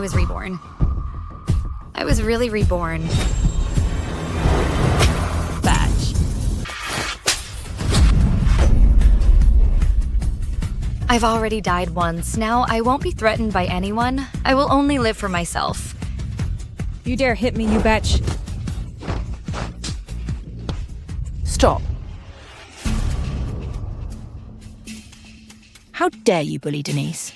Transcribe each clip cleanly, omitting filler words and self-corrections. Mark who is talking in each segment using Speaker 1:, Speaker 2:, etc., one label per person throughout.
Speaker 1: I was reborn. I was really reborn. Batch. I've already died once. Now I won't be threatened by anyone. I will only live for myself.
Speaker 2: You dare hit me, you betch.
Speaker 3: Stop. How dare you bully Denise?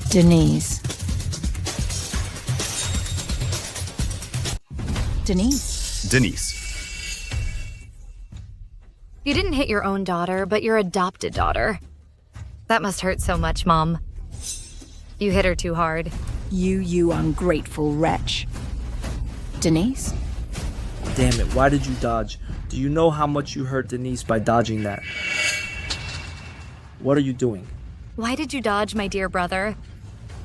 Speaker 3: Denise.
Speaker 4: Denise.
Speaker 1: You didn't hit your own daughter, but your adopted daughter. That must hurt so much, Mom. You hit her too hard.
Speaker 3: You ungrateful wretch. Denise?
Speaker 5: Damn it, why did you dodge? Do you know how much you hurt Denise by dodging that? What are you doing?
Speaker 1: Why did you dodge, my dear brother?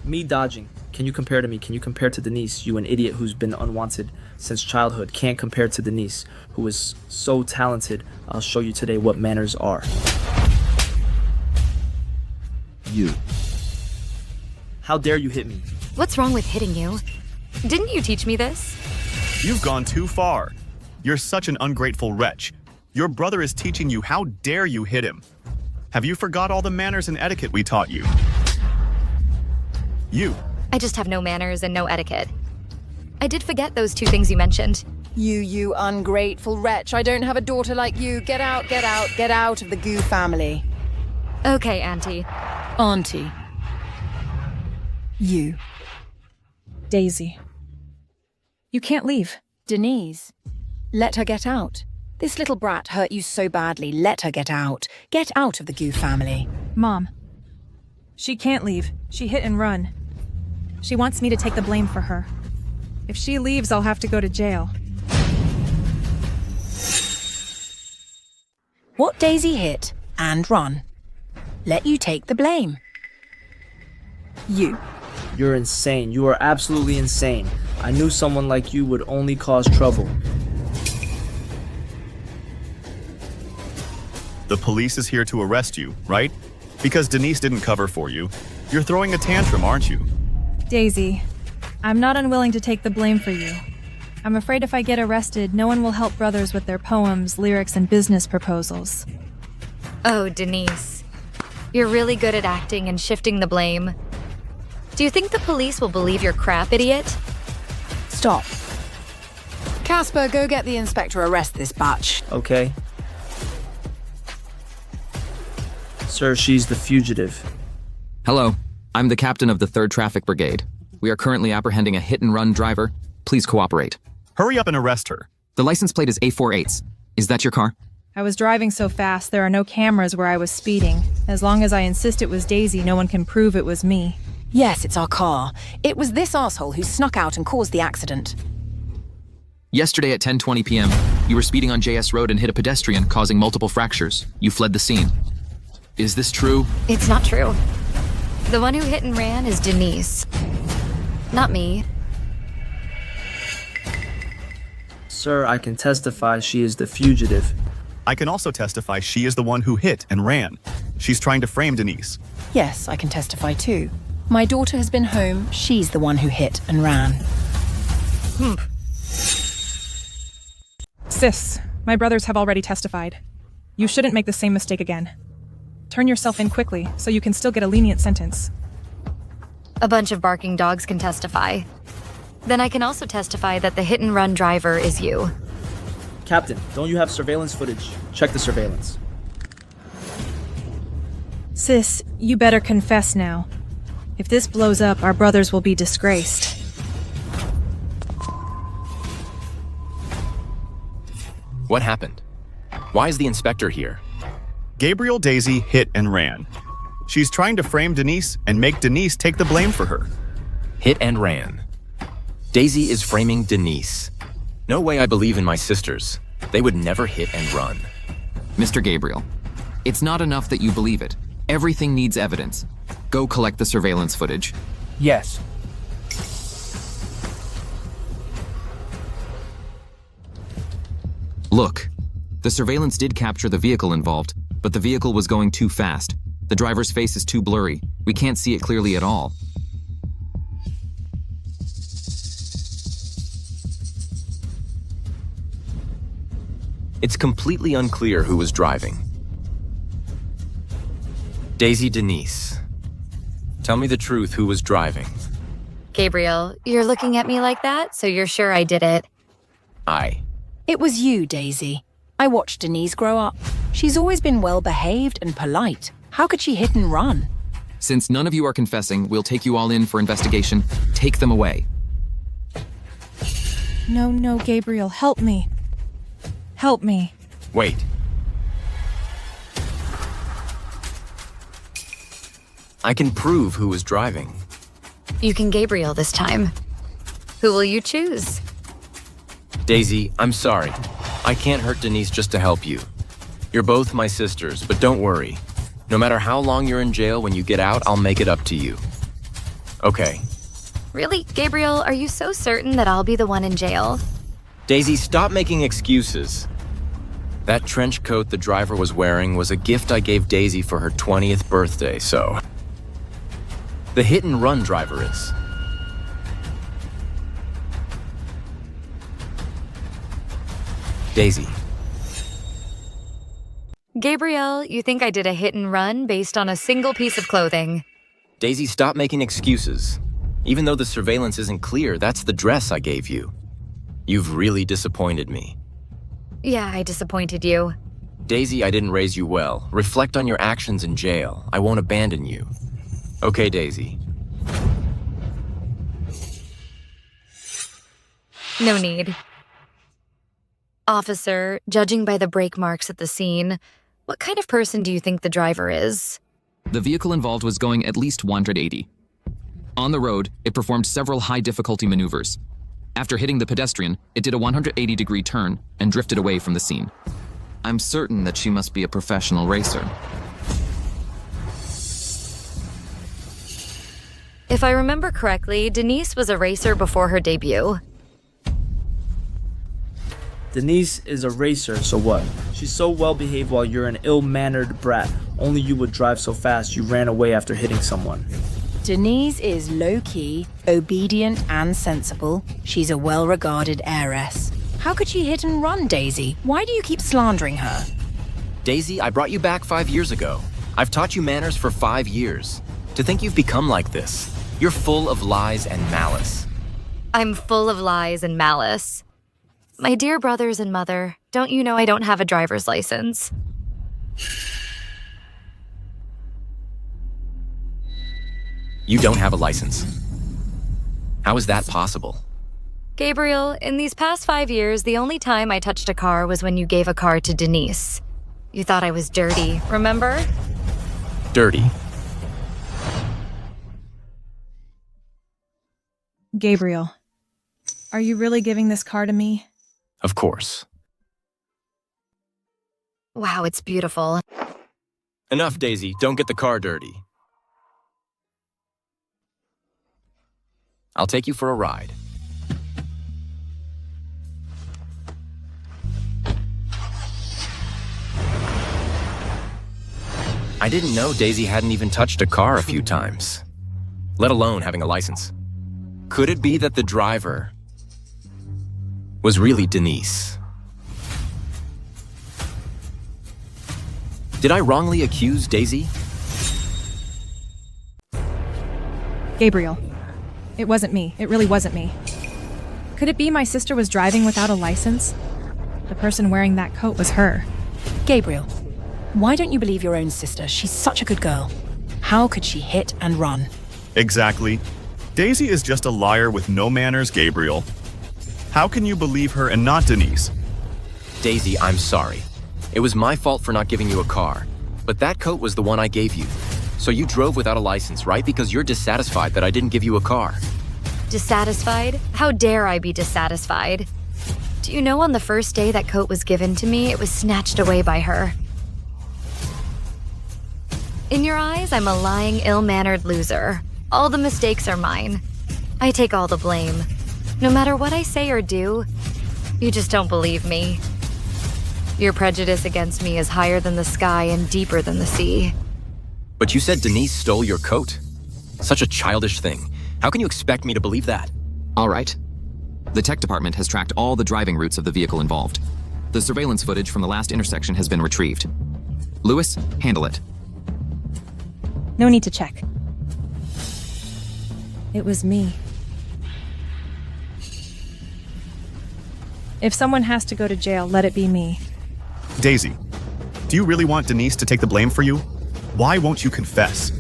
Speaker 5: Me dodging. Can you compare to me? Can you compare to Denise? You an idiot who's been unwanted since childhood. Can't compare to Denise, who is so talented. I'll show you today what manners are.
Speaker 4: You.
Speaker 5: How dare you hit me?
Speaker 1: What's wrong with hitting you? Didn't you teach me this?
Speaker 4: You've gone too far. You're such an ungrateful wretch. Your brother is teaching you. How dare you hit him? Have you forgot all the manners and etiquette we taught you? You.
Speaker 1: I just have no manners and no etiquette. I did forget those two things you mentioned.
Speaker 3: You ungrateful wretch. I don't have a daughter like you. Get out, get out, get out of the Goo family.
Speaker 1: Okay, Auntie.
Speaker 3: Auntie. You.
Speaker 2: Daisy. You can't leave.
Speaker 3: Denise. Let her get out. This little brat hurt you so badly. Let her get out. Get out of the Goo family.
Speaker 2: Mom. She can't leave. She hit and run. She wants me to take the blame for her. If she leaves, I'll have to go to jail.
Speaker 3: What Daisy hit and run. Let you take the blame. You.
Speaker 5: You're insane. You are absolutely insane. I knew someone like you would only cause trouble.
Speaker 4: The police is here to arrest you, right? Because Denise didn't cover for you. You're throwing a tantrum, aren't you?
Speaker 2: Daisy, I'm not unwilling to take the blame for you. I'm afraid if I get arrested, no one will help brothers with their poems, lyrics, and business proposals.
Speaker 1: Oh, Denise. You're really good at acting and shifting the blame. Do you think the police will believe your crap, idiot?
Speaker 3: Stop. Casper, go get the inspector. Arrest this batch.
Speaker 5: Okay. Sir, she's the fugitive.
Speaker 6: Hello, I'm the captain of the 3rd Traffic Brigade. We are currently apprehending a hit-and-run driver. Please cooperate.
Speaker 4: Hurry up and arrest her.
Speaker 6: The license plate is A48s. Is that your car?
Speaker 2: I was driving so fast, there are no cameras where I was speeding. As long as I insist it was Daisy, no one can prove it was me.
Speaker 3: Yes, it's our car. It was this asshole who snuck out and caused the accident.
Speaker 6: Yesterday at 10:20 p.m., you were speeding on JS Road and hit a pedestrian, causing multiple fractures. You fled the scene. Is this true?
Speaker 1: It's not true. The one who hit and ran is Denise. Not me.
Speaker 5: Sir, I can testify she is the fugitive.
Speaker 4: I can also testify she is the one who hit and ran. She's trying to frame Denise.
Speaker 3: Yes, I can testify too. My daughter has been home. She's the one who hit and ran.
Speaker 2: Sis, my brothers have already testified. You shouldn't make the same mistake again. Turn yourself in quickly, so you can still get a lenient sentence.
Speaker 1: A bunch of barking dogs can testify. Then I can also testify that the hit-and-run driver is you.
Speaker 5: Captain, don't you have surveillance footage? Check the surveillance.
Speaker 2: Sis, you better confess now. If this blows up, our brothers will be disgraced.
Speaker 7: What happened? Why is the inspector here?
Speaker 4: Gabriel Daisy hit and ran. She's trying to frame Denise and make Denise take the blame for her.
Speaker 7: Hit and ran. Daisy is framing Denise. No way I believe in my sisters. They would never hit and run.
Speaker 6: Mr. Gabriel, it's not enough that you believe it. Everything needs evidence. Go collect the surveillance footage.
Speaker 5: Yes.
Speaker 6: Look, the surveillance did capture the vehicle involved, but the vehicle was going too fast. The driver's face is too blurry. We can't see it clearly at all.
Speaker 7: It's completely unclear who was driving. Daisy Denise, tell me the truth, who was driving?
Speaker 1: Gabriel, you're looking at me like that, so you're sure I did it.
Speaker 3: It was you, Daisy. I watched Denise grow up. She's always been well-behaved and polite. How could she hit and run?
Speaker 6: Since none of you are confessing, we'll take you all in for investigation. Take them away.
Speaker 2: No, Gabriel, help me. Help me.
Speaker 7: Wait. I can prove who was driving.
Speaker 1: You can Gabriel this time. Who will you choose?
Speaker 7: Daisy, I'm sorry. I can't hurt Denise just to help you. You're both my sisters, but don't worry. No matter how long you're in jail, when you get out, I'll make it up to you. Okay.
Speaker 1: Really, Gabriel, are you so certain that I'll be the one in jail?
Speaker 7: Daisy, stop making excuses. That trench coat the driver was wearing was a gift I gave Daisy for her 20th birthday, so... The hit-and-run driver is. Daisy.
Speaker 1: Gabriel, you think I did a hit and run based on a single piece of clothing.
Speaker 7: Daisy, stop making excuses. Even though the surveillance isn't clear, that's the dress I gave you. You've really disappointed me.
Speaker 1: Yeah, I disappointed you.
Speaker 7: Daisy, I didn't raise you well. Reflect on your actions in jail. I won't abandon you. Okay, Daisy.
Speaker 1: No need. Officer, judging by the brake marks at the scene, what kind of person do you think the driver is?
Speaker 6: The vehicle involved was going at least 180. On the road, it performed several high-difficulty maneuvers. After hitting the pedestrian, it did a 180-degree turn and drifted away from the scene. I'm certain that she must be a professional racer.
Speaker 1: If I remember correctly, Denise was a racer before her debut.
Speaker 5: Denise is a racer, so what? She's so well behaved while you're an ill-mannered brat. Only you would drive so fast you ran away after hitting someone.
Speaker 3: Denise is low-key, obedient and sensible. She's a well-regarded heiress. How could she hit and run, Daisy? Why do you keep slandering her?
Speaker 7: Daisy, I brought you back 5 years ago. I've taught you manners for 5 years. To think you've become like this, you're full of lies and malice.
Speaker 1: I'm full of lies and malice. My dear brothers and mother, don't you know I don't have a driver's license?
Speaker 7: You don't have a license. How is that possible?
Speaker 1: Gabriel, in these past 5 years, the only time I touched a car was when you gave a car to Denise. You thought I was dirty, remember?
Speaker 7: Dirty.
Speaker 2: Gabriel, are you really giving this car to me?
Speaker 7: Of course.
Speaker 1: Wow, it's beautiful.
Speaker 7: Enough, Daisy. Don't get the car dirty. I'll take you for a ride. I didn't know Daisy hadn't even touched a car a few times, let alone having a license. Could it be that the driver was really Denise? Did I wrongly accuse Daisy?
Speaker 2: Gabriel, it wasn't me. It really wasn't me. Could it be my sister was driving without a license? The person wearing that coat was her.
Speaker 3: Gabriel, why don't you believe your own sister? She's such a good girl. How could she hit and run?
Speaker 4: Exactly. Daisy is just a liar with no manners, Gabriel. How can you believe her and not Denise?
Speaker 7: Daisy, I'm sorry. It was my fault for not giving you a car. But that coat was the one I gave you. So you drove without a license, right? Because you're dissatisfied that I didn't give you a car.
Speaker 1: Dissatisfied? How dare I be dissatisfied? Do you know on the first day that coat was given to me, it was snatched away by her? In your eyes, I'm a lying, ill-mannered loser. All the mistakes are mine. I take all the blame. No matter what I say or do, you just don't believe me. Your prejudice against me is higher than the sky and deeper than the sea.
Speaker 7: But you said Denise stole your coat. Such a childish thing. How can you expect me to believe that?
Speaker 6: All right. The tech department has tracked all the driving routes of the vehicle involved. The surveillance footage from the last intersection has been retrieved. Lewis, handle it.
Speaker 2: No need to check. It was me. If someone has to go to jail, let it be me.
Speaker 4: Daisy, do you really want Denise to take the blame for you? Why won't you confess?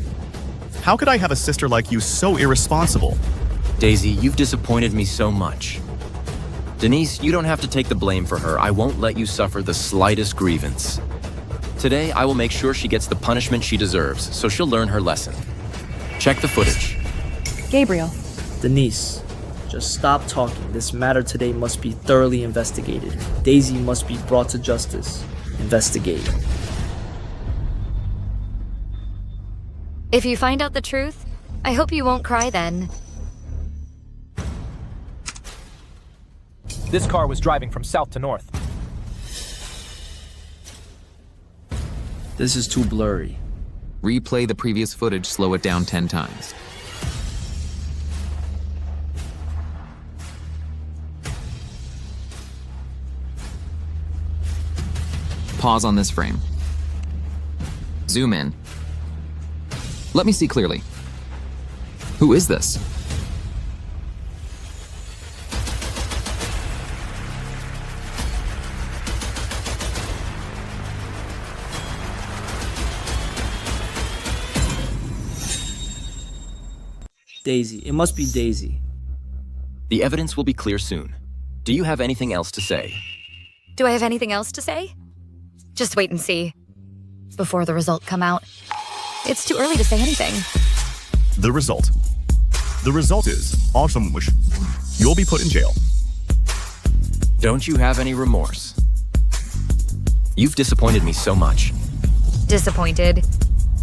Speaker 4: How could I have a sister like you so irresponsible?
Speaker 7: Daisy, you've disappointed me so much. Denise, you don't have to take the blame for her. I won't let you suffer the slightest grievance. Today, I will make sure she gets the punishment she deserves, so she'll learn her lesson. Check the footage.
Speaker 2: Gabriel,
Speaker 5: Denise, just stop talking. This matter today must be thoroughly investigated. Daisy must be brought to justice. Investigate.
Speaker 1: If you find out the truth, I hope you won't cry then.
Speaker 8: This car was driving from south to north.
Speaker 5: This is too blurry.
Speaker 6: Replay the previous footage, slow it down 10 times. Pause on this frame. Zoom in. Let me see clearly. Who is this?
Speaker 5: Daisy. It must be Daisy.
Speaker 7: The evidence will be clear soon. Do you have anything else to say?
Speaker 1: Do I have anything else to say? Just wait and see. Before the result come out. It's too early to say anything.
Speaker 4: The result. The result is awesome. You'll be put in jail.
Speaker 7: Don't you have any remorse? You've disappointed me so much.
Speaker 1: Disappointed?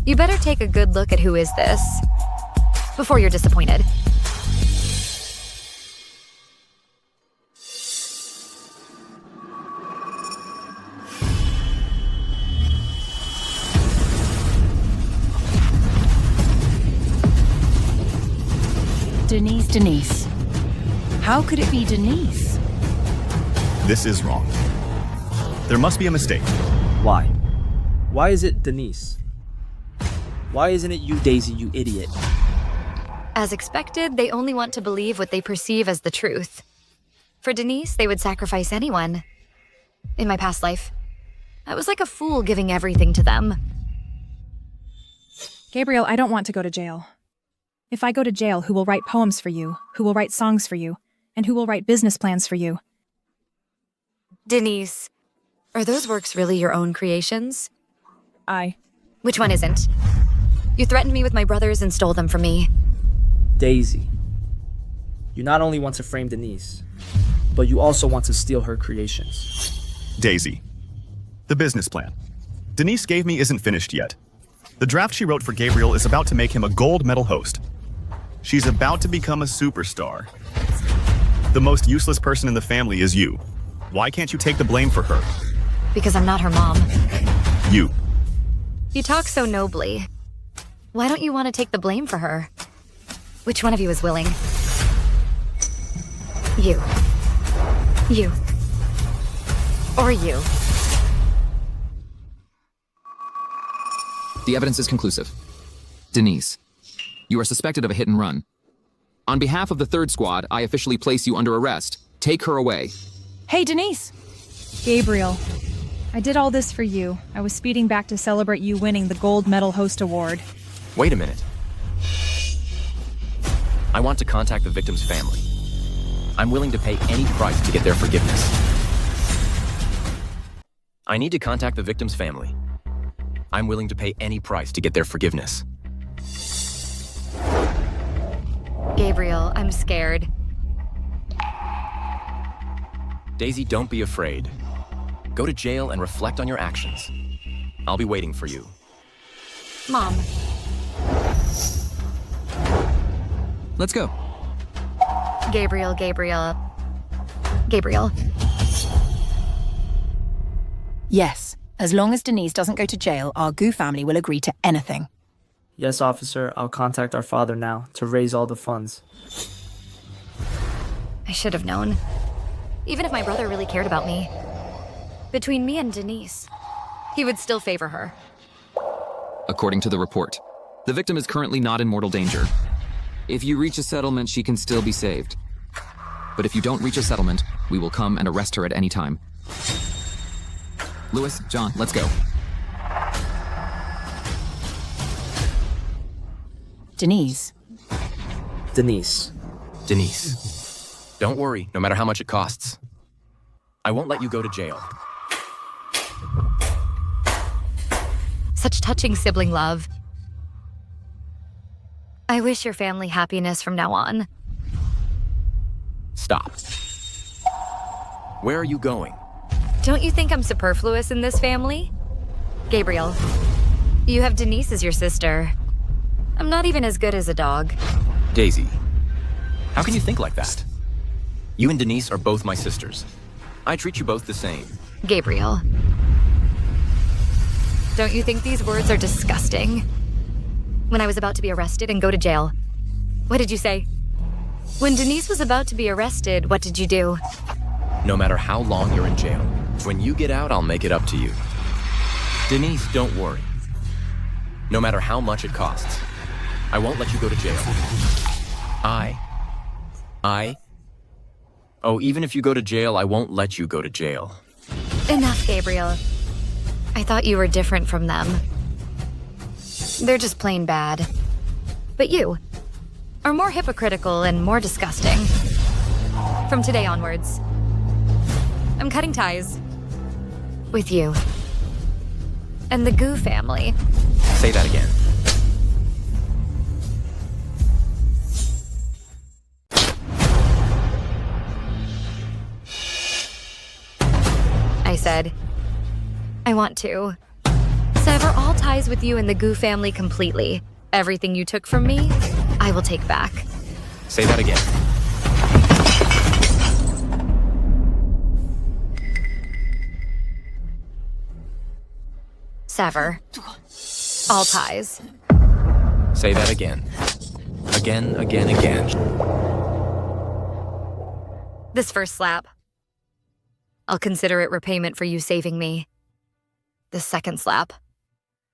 Speaker 1: You better take a good look at who is this before you're disappointed.
Speaker 3: Denise. How could it be Denise?
Speaker 4: This is wrong. There must be a mistake.
Speaker 5: Why? Why is it Denise? Why isn't it you, Daisy, you idiot?
Speaker 1: As expected, they only want to believe what they perceive as the truth. For Denise, they would sacrifice anyone. In my past life, I was like a fool giving everything to them.
Speaker 2: Gabriel, I don't want to go to jail. If I go to jail, who will write poems for you? Who will write songs for you? And who will write business plans for you?
Speaker 1: Denise, are those works really your own creations?
Speaker 2: Which
Speaker 1: one isn't? You threatened me with my brothers and stole them from me.
Speaker 5: Daisy. You not only want to frame Denise, but you also want to steal her creations.
Speaker 4: Daisy. The business plan. Denise gave me isn't finished yet. The draft she wrote for Gabriel is about to make him a gold medal host. She's about to become a superstar. The most useless person in the family is you. Why can't you take the blame for her?
Speaker 1: Because I'm not her mom.
Speaker 4: You.
Speaker 1: You talk so nobly. Why don't you want to take the blame for her? Which one of you is willing? You. You. Or you.
Speaker 6: The evidence is conclusive. Denise, you are suspected of a hit and run. On behalf of the third squad, I officially place you under arrest. Take her away.
Speaker 3: Hey, Denise.
Speaker 2: Gabriel, I did all this for you. I was speeding back to celebrate you winning the Gold Medal Host Award.
Speaker 7: Wait a minute. I want to contact the victim's family. I'm willing to pay any price to get their forgiveness. I need to contact the victim's family. I'm willing to pay any price to get their forgiveness.
Speaker 1: Gabriel, I'm scared.
Speaker 7: Daisy, don't be afraid. Go to jail and reflect on your actions. I'll be waiting for you.
Speaker 1: Mom.
Speaker 6: Let's go.
Speaker 1: Gabriel.
Speaker 3: Yes, as long as Denise doesn't go to jail, our Goo family will agree to anything.
Speaker 5: Yes, officer, I'll contact our father now to raise all the funds.
Speaker 1: I should have known. Even if my brother really cared about me. Between me and Denise, he would still favor her.
Speaker 6: According to the report, the victim is currently not in mortal danger. If you reach a settlement, she can still be saved. But if you don't reach a settlement, we will come and arrest her at any time. Lewis, John, let's go.
Speaker 3: Denise.
Speaker 5: Denise.
Speaker 7: Denise, don't worry, no matter how much it costs. I won't let you go to jail.
Speaker 1: Such touching sibling love. I wish your family happiness from now on.
Speaker 7: Stop. Where are you going?
Speaker 1: Don't you think I'm superfluous in this family? Gabriel, you have Denise as your sister. I'm not even as good as a dog.
Speaker 7: Daisy, how can you think like that? You and Denise are both my sisters. I treat you both the same.
Speaker 1: Gabriel. Don't you think these words are disgusting? When I was about to be arrested and go to jail, what did you say? When Denise was about to be arrested, what did you do?
Speaker 7: No matter how long you're in jail, when you get out, I'll make it up to you. Denise, don't worry. No matter how much it costs, I won't let you go to jail. Oh, even if you go to jail, I won't let you go to jail.
Speaker 1: Enough, Gabriel. I thought you were different from them. They're just plain bad. But you are more hypocritical and more disgusting. From today onwards, I'm cutting ties with you and the Goo family.
Speaker 7: Say that again.
Speaker 1: I said, I want to sever all ties with you and the Goo family completely. Everything you took from me, I will take back.
Speaker 7: Say that again.
Speaker 1: Sever all ties.
Speaker 7: Say that again. Again.
Speaker 1: This first slap, I'll consider it repayment for you saving me. The second slap,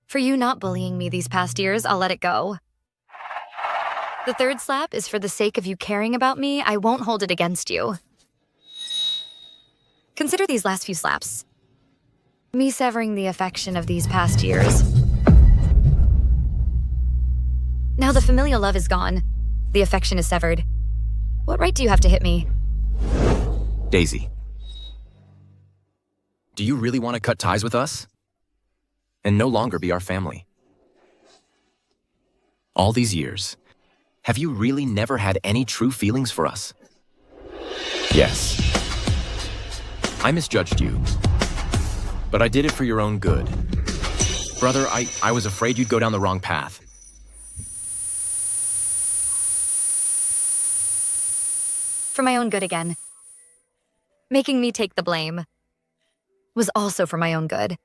Speaker 1: for you not bullying me these past years, I'll let it go. The third slap is for the sake of you caring about me, I won't hold it against you. Consider these last few slaps. Me severing the affection of these past years. Now the familial love is gone. The affection is severed. What right do you have to hit me?
Speaker 7: Daisy, do you really want to cut ties with us? And no longer be our family? All these years, have you really never had any true feelings for us? Yes. I misjudged you. But I did it for your own good. Brother, I was afraid you'd go down the wrong path.
Speaker 1: For my own good again. Making me take the blame was also for my own good.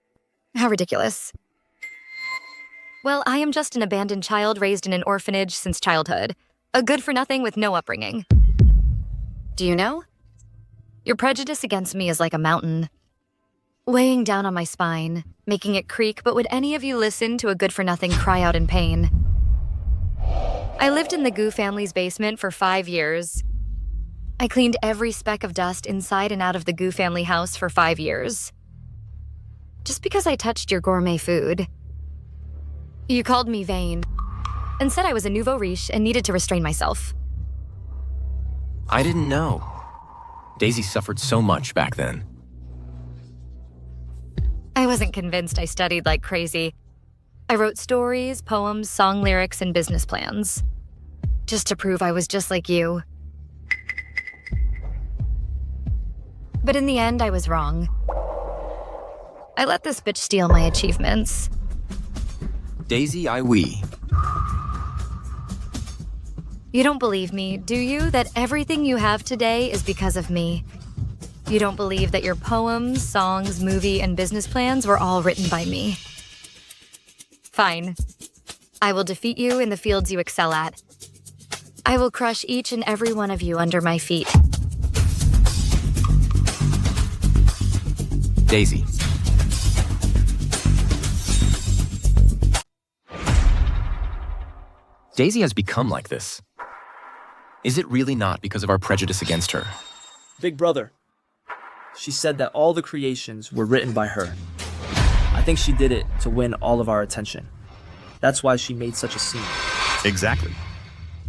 Speaker 1: How ridiculous. Well, I am just an abandoned child raised in an orphanage since childhood. A good-for-nothing with no upbringing. Do you know? Your prejudice against me is like a mountain, weighing down on my spine, making it creak, but would any of you listen to a good-for-nothing cry out in pain? I lived in the Goo family's basement for 5 years. I cleaned every speck of dust inside and out of the Goo family house for 5 years. Just because I touched your gourmet food. You called me vain, and said I was a nouveau riche and needed to restrain myself.
Speaker 7: I didn't know. Daisy suffered so much back then.
Speaker 1: I wasn't convinced. I studied like crazy. I wrote stories, poems, song lyrics, and business plans. Just to prove I was just like you. But in the end, I was wrong. I let this bitch steal my achievements.
Speaker 7: Daisy,
Speaker 1: You don't believe me, do you? That everything you have today is because of me. You don't believe that your poems, songs, movie, and business plans were all written by me. Fine. I will defeat you in the fields you excel at. I will crush each and every one of you under my feet.
Speaker 7: Daisy. Daisy has become like this. Is it really not because of our prejudice against her?
Speaker 5: Big brother. She said that all the creations were written by her. I think she did it to win all of our attention. That's why she made such a scene.
Speaker 4: Exactly.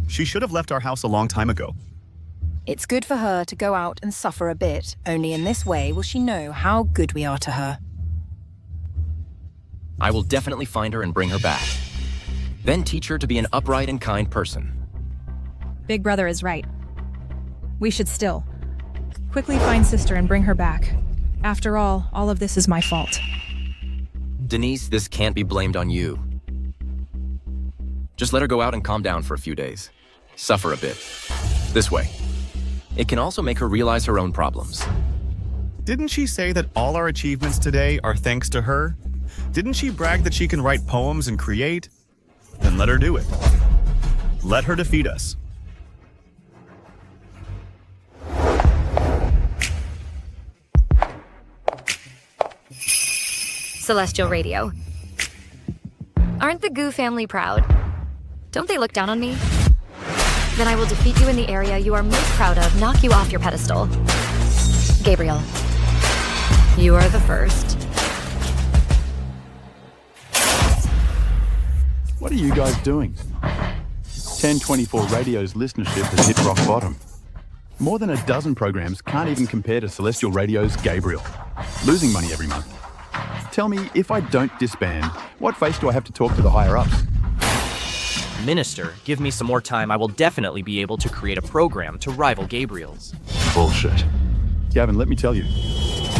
Speaker 4: She should have left our house a long time ago.
Speaker 3: It's good for her to go out and suffer a bit. Only in this way will she know how good we are to her.
Speaker 7: I will definitely find her and bring her back. Then teach her to be an upright and kind person.
Speaker 2: Big Brother is right. We should still. Quickly find Sister and bring her back. After all of this is my fault.
Speaker 7: Denise, this can't be blamed on you. Just let her go out and calm down for a few days. Suffer a bit. This way. It can also make her realize her own problems.
Speaker 4: Didn't she say that all our achievements today are thanks to her? Didn't she brag that she can write poems and create? Then let her do it. Let her defeat us.
Speaker 1: Celestial Radio. Aren't the Goo family proud? Don't they look down on me? Then I will defeat you in the area you are most proud of, knock you off your pedestal. Gabriel, you are the first.
Speaker 9: What are you guys doing? 1024 Radio's listenership has hit rock bottom. More than a dozen programs can't even compare to Celestial Radio's Gabriel, losing money every month. Tell me, if I don't disband, what face do I have to talk to the higher-ups?
Speaker 10: Minister, give me some more time. I will definitely be able to create a program to rival Gabriel's.
Speaker 9: Bullshit. Gavin, let me tell you,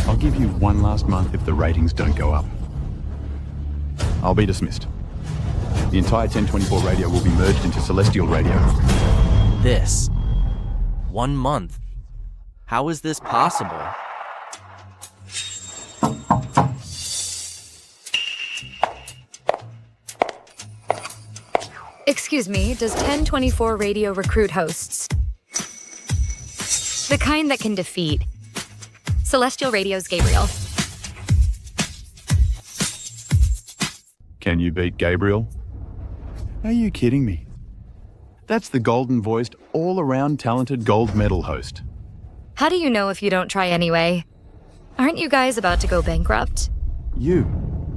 Speaker 9: I'll give you one last month if the ratings don't go up. I'll be dismissed. The entire 1024 Radio will be merged into Celestial Radio.
Speaker 10: This. 1 month. How is this possible?
Speaker 1: Excuse me, does 1024 Radio recruit hosts? The kind that can defeat. Celestial Radio's Gabriel.
Speaker 9: Can you beat Gabriel? Are you kidding me? That's the golden-voiced, all-around talented gold medal host.
Speaker 1: How do you know if you don't try anyway? Aren't you guys about to go bankrupt?
Speaker 9: You.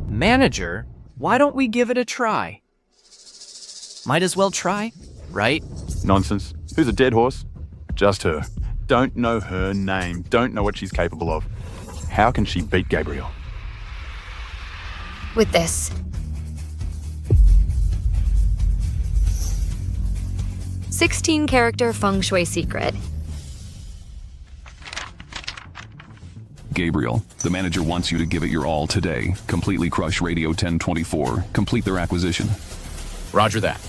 Speaker 10: Manager, why don't we give it a try? Might as well try, right?
Speaker 9: Nonsense. Who's a dead horse? Just her. Don't know her name. Don't know what she's capable of. How can she beat Gabriel?
Speaker 1: With this. "16-character feng shui secret.
Speaker 11: Gabriel, the manager wants you to give it your all today. Completely crush Radio 1024. Complete their acquisition.
Speaker 7: Roger that.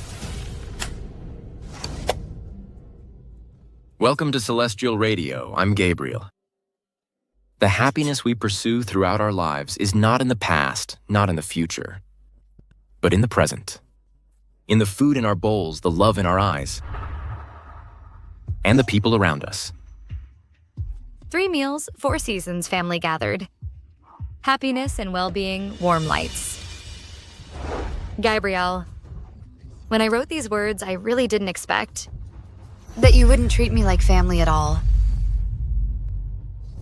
Speaker 7: Welcome to Celestial Radio. I'm Gabriel. The happiness we pursue throughout our lives is not in the past, not in the future, but in the present. In the food in our bowls, the love in our eyes, and the people around us.
Speaker 1: 3 meals, 4 seasons, family gathered. Happiness and well-being, warm lights. Gabriel, when I wrote these words, I really didn't expect that you wouldn't treat me like family at all.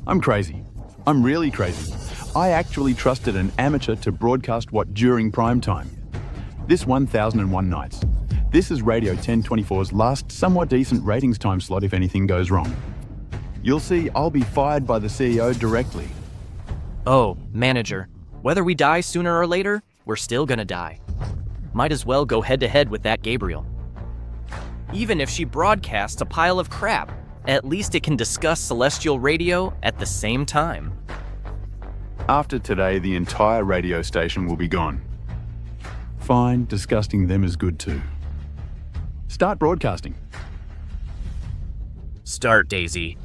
Speaker 9: I'm crazy. I'm really crazy. I actually trusted an amateur to broadcast what during prime time. This 1001 Nights. This is Radio 1024's last somewhat decent ratings time slot if anything goes wrong. You'll see I'll be fired by the CEO directly.
Speaker 10: Oh, manager, whether we die sooner or later, we're still gonna die. Might as well go head-to-head with that Gabriel. Even if she broadcasts a pile of crap, at least it can discuss Celestial Radio at the same time.
Speaker 9: After today, the entire radio station will be gone. Fine, disgusting them is good too. Start broadcasting.
Speaker 10: Start, Daisy.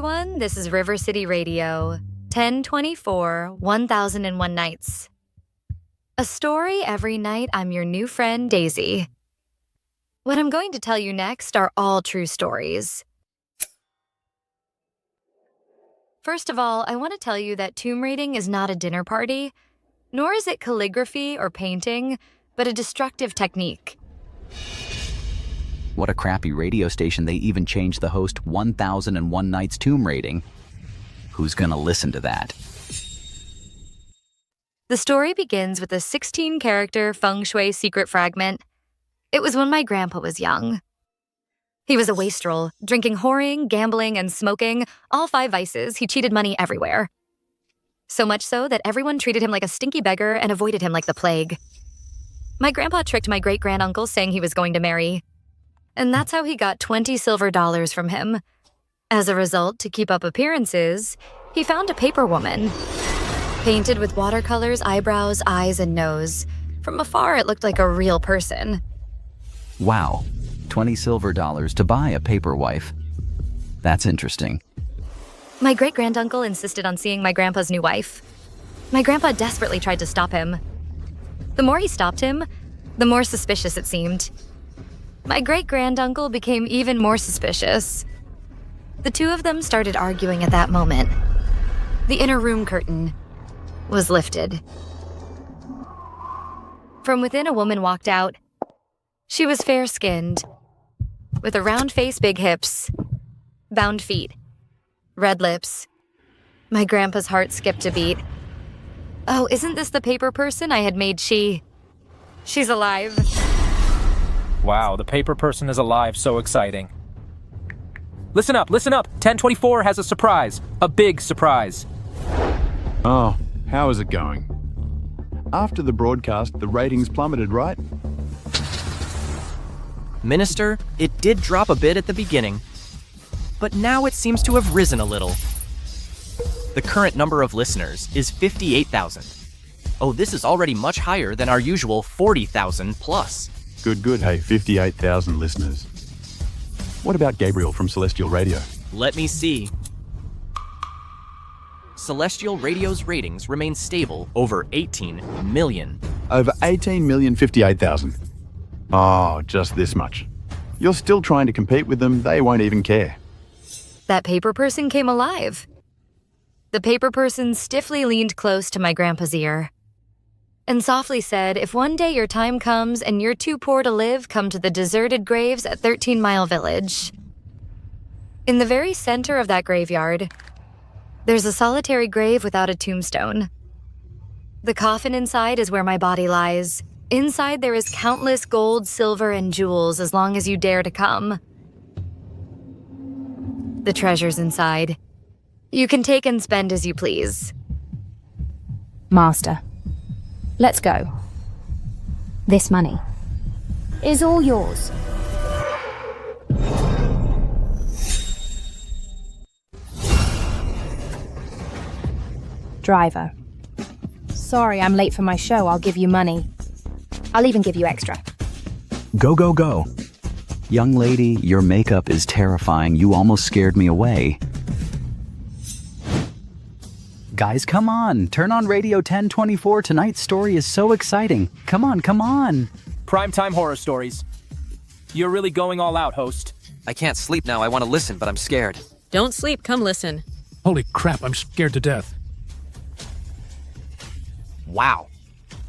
Speaker 1: everyone. This is River City Radio, 1024, 1001 Nights. A story every night. I'm your new friend, Daisy. What I'm going to tell you next are all true stories. First of all, I want to tell you that tomb raiding is not a dinner party, nor is it calligraphy or painting, but a destructive technique.
Speaker 12: What a crappy radio station they even changed the host 1001 Nights tomb raiding. Who's gonna listen to that?
Speaker 1: The story begins with a 16-character feng shui secret fragment. It was when my grandpa was young. He was a wastrel, drinking, whoring, gambling, and smoking, all 5 vices. He cheated money everywhere. So much so that everyone treated him like a stinky beggar and avoided him like the plague. My grandpa tricked my great-granduncle saying he was going to marry. And that's how he got $20 silver from him. As a result, to keep up appearances, he found a paper woman. Painted with watercolors, eyebrows, eyes, and nose. From afar, it looked like a real person.
Speaker 12: Wow, $20 silver to buy a paper wife. That's interesting.
Speaker 1: My great-granduncle insisted on seeing my grandpa's new wife. My grandpa desperately tried to stop him. The more he stopped him, the more suspicious it seemed. My great-granduncle became even more suspicious. The two of them started arguing at that moment. The inner room curtain was lifted. From within, a woman walked out. She was fair-skinned, with a round face, big hips, bound feet, red lips. My grandpa's heart skipped a beat. Oh, isn't this the paper person I had made She's alive.
Speaker 8: Wow, the paper person is alive. So exciting. Listen up, listen up. 1024 has a surprise. A big surprise.
Speaker 9: Oh, how is it going? After the broadcast, the ratings plummeted, right?
Speaker 10: Minister, it did drop a bit at the beginning, but now it seems to have risen a little. The current number of listeners is 58,000. Oh, this is already much higher than our usual 40,000 plus.
Speaker 9: Good. Hey, 58,000 listeners. What about Gabriel from Celestial Radio?
Speaker 10: Let me see. Celestial Radio's ratings remain stable over 18 million.
Speaker 9: Over 18,058,000. Oh, just this much. You're still trying to compete with them, they won't even care.
Speaker 1: That paper person came alive. The paper person stiffly leaned close to my grandpa's ear and softly said, if one day your time comes and you're too poor to live, come to the deserted graves at 13 Mile Village. In the very center of that graveyard, there's a solitary grave without a tombstone. The coffin inside is where my body lies. Inside there is countless gold, silver, and jewels as long as you dare to come. The treasure's inside. You can take and spend as you please.
Speaker 13: Master, let's go. This money is all yours. Driver, sorry I'm late for my show. I'll give you money. I'll even give you extra.
Speaker 12: Go. Young lady, your makeup is terrifying. You almost scared me away. Guys, come on. Turn on Radio 1024. Tonight's story is so exciting. Come on.
Speaker 8: Primetime horror stories. You're really going all out, host.
Speaker 14: I can't sleep now. I want to listen, but I'm scared.
Speaker 15: Don't sleep. Come listen.
Speaker 16: Holy crap, I'm scared to death.
Speaker 10: Wow.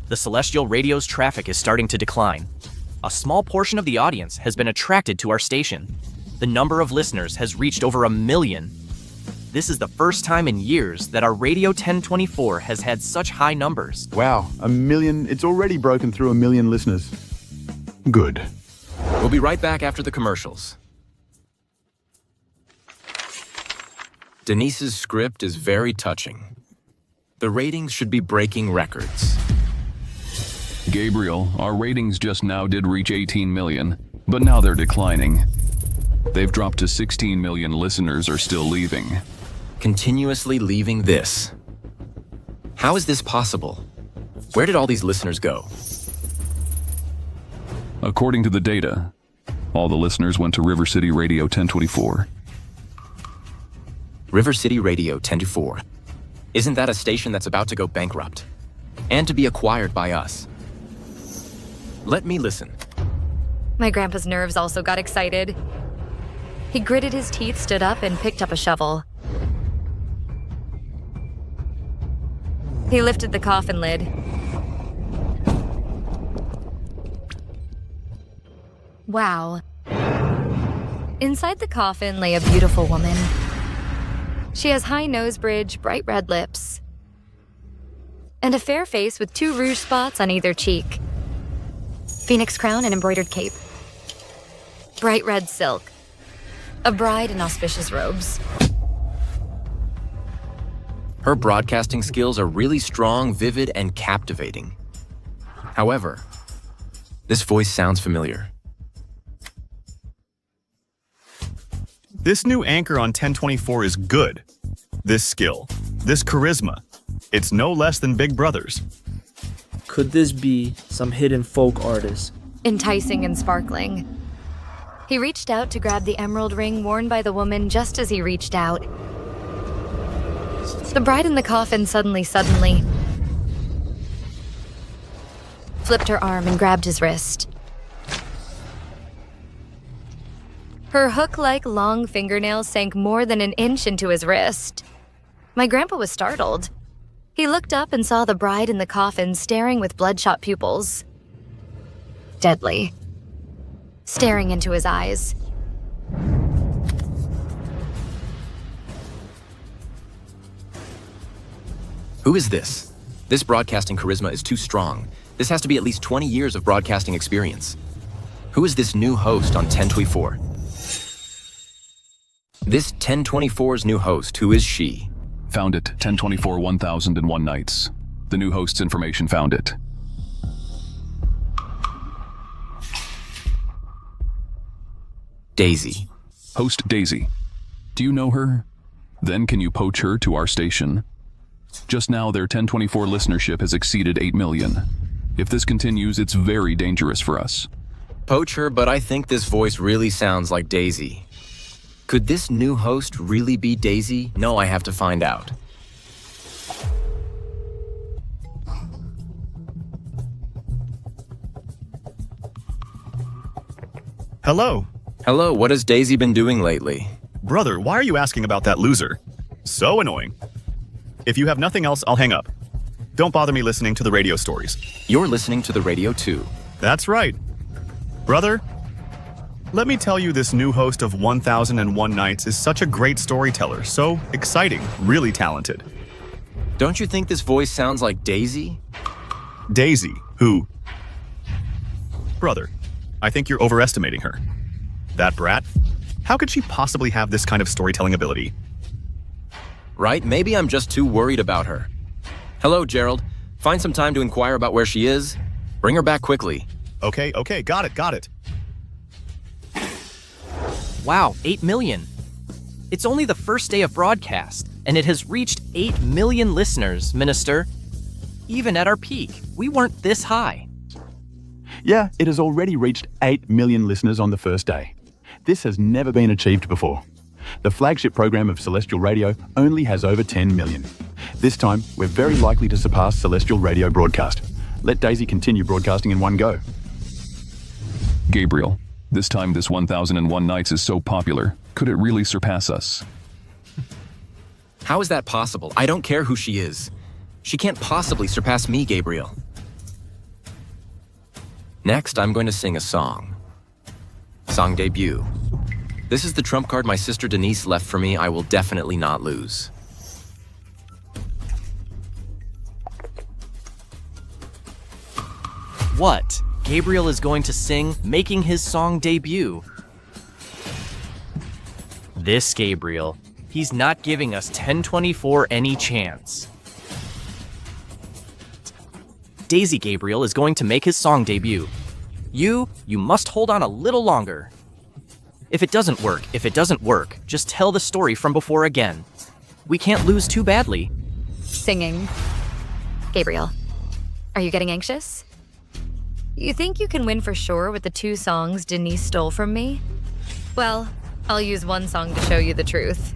Speaker 10: The Celestial Radio's traffic is starting to decline. A small portion of the audience has been attracted to our station. The number of listeners has reached over 1 million. This is the first time in years that our Radio 1024 has had such high numbers.
Speaker 9: Wow, 1 million. It's already broken through 1 million listeners. Good.
Speaker 7: We'll be right back after the commercials. Denise's script is very touching. The ratings should be breaking records.
Speaker 11: Gabriel, our ratings just now did reach 18 million, but now they're declining. They've dropped to 16 million. Listeners are still leaving.
Speaker 7: Continuously leaving this. How is this possible? Where did all these listeners go?
Speaker 11: According to the data, all the listeners went to River City Radio 1024.
Speaker 7: River City Radio 1024. Isn't that a station that's about to go bankrupt? And to be acquired by us? Let me listen.
Speaker 1: My grandpa's nerves also got excited. He gritted his teeth, stood up, and picked up a shovel. He lifted the coffin lid. Wow. Inside the coffin lay a beautiful woman. She has high nose bridge, bright red lips, and a fair face with 2 rouge spots on either cheek. Phoenix crown and embroidered cape. Bright red silk. A bride in auspicious robes.
Speaker 7: Her broadcasting skills are really strong, vivid, and captivating. However, this voice sounds familiar.
Speaker 4: This new anchor on 1024 is good. This skill, this charisma, it's no less than Big Brother's.
Speaker 5: Could this be some hidden folk artist?
Speaker 1: Enticing and sparkling. He reached out to grab the emerald ring worn by the woman just as he reached out. The bride in the coffin suddenly flipped her arm and grabbed his wrist. Her hook-like long fingernails sank more than an inch into his wrist. My grandpa was startled. He looked up and saw the bride in the coffin staring with bloodshot pupils. Deadly. Staring into his eyes.
Speaker 7: Who is this? This broadcasting charisma is too strong. This has to be at least 20 years of broadcasting experience. Who is this new host on 1024? This 1024's new host, who is she?
Speaker 11: Found it, 1024 1001 Nights. The new host's information found it.
Speaker 7: Daisy.
Speaker 11: Host Daisy. Do you know her? Then can you poach her to our station? Just now, their 1024 listenership has exceeded 8 million. If this continues, it's very dangerous for us.
Speaker 7: Poach her, but I think this voice really sounds like Daisy. Could this new host really be Daisy? No, I have to find out.
Speaker 4: Hello.
Speaker 7: Hello, what has Daisy been doing lately?
Speaker 4: Brother, why are you asking about that loser? So annoying. If you have nothing else, I'll hang up. Don't bother me listening to the radio stories.
Speaker 7: You're listening to the radio too.
Speaker 4: That's right. Brother, let me tell you, this new host of 1001 Nights is such a great storyteller, so exciting, really talented.
Speaker 7: Don't you think this voice sounds like Daisy?
Speaker 4: Daisy, who? Brother, I think you're overestimating her. That brat? How could she possibly have this kind of storytelling ability?
Speaker 7: Right, maybe I'm just too worried about her. Hello, Gerald. Find some time to inquire about where she is. Bring her back quickly.
Speaker 4: Okay, got it.
Speaker 10: Wow, 8 million. It's only the first day of broadcast, and it has reached 8 million listeners, Minister. Even at our peak, we weren't this high.
Speaker 9: Yeah, it has already reached 8 million listeners on the first day. This has never been achieved before. The flagship program of Celestial Radio only has over 10 million. This time, we're very likely to surpass Celestial Radio broadcast. Let Daisy continue broadcasting in one go.
Speaker 11: Gabriel, this time this 1001 Nights is so popular. Could it really surpass us?
Speaker 7: How is that possible? I don't care who she is. She can't possibly surpass me, Gabriel. Next, I'm going to sing a song. Song debut. This is the trump card my sister Denise left for me. I will definitely not lose.
Speaker 10: What? Gabriel is going to sing, making his song debut. This Gabriel, he's not giving us 1024 any chance. Daisy Gabriel is going to make his song debut. You must hold on a little longer. If it doesn't work, just tell the story from before again. We can't lose too badly.
Speaker 1: Singing. Gabriel, are you getting anxious? You think you can win for sure with the 2 songs Denise stole from me? Well, I'll use one song to show you the truth.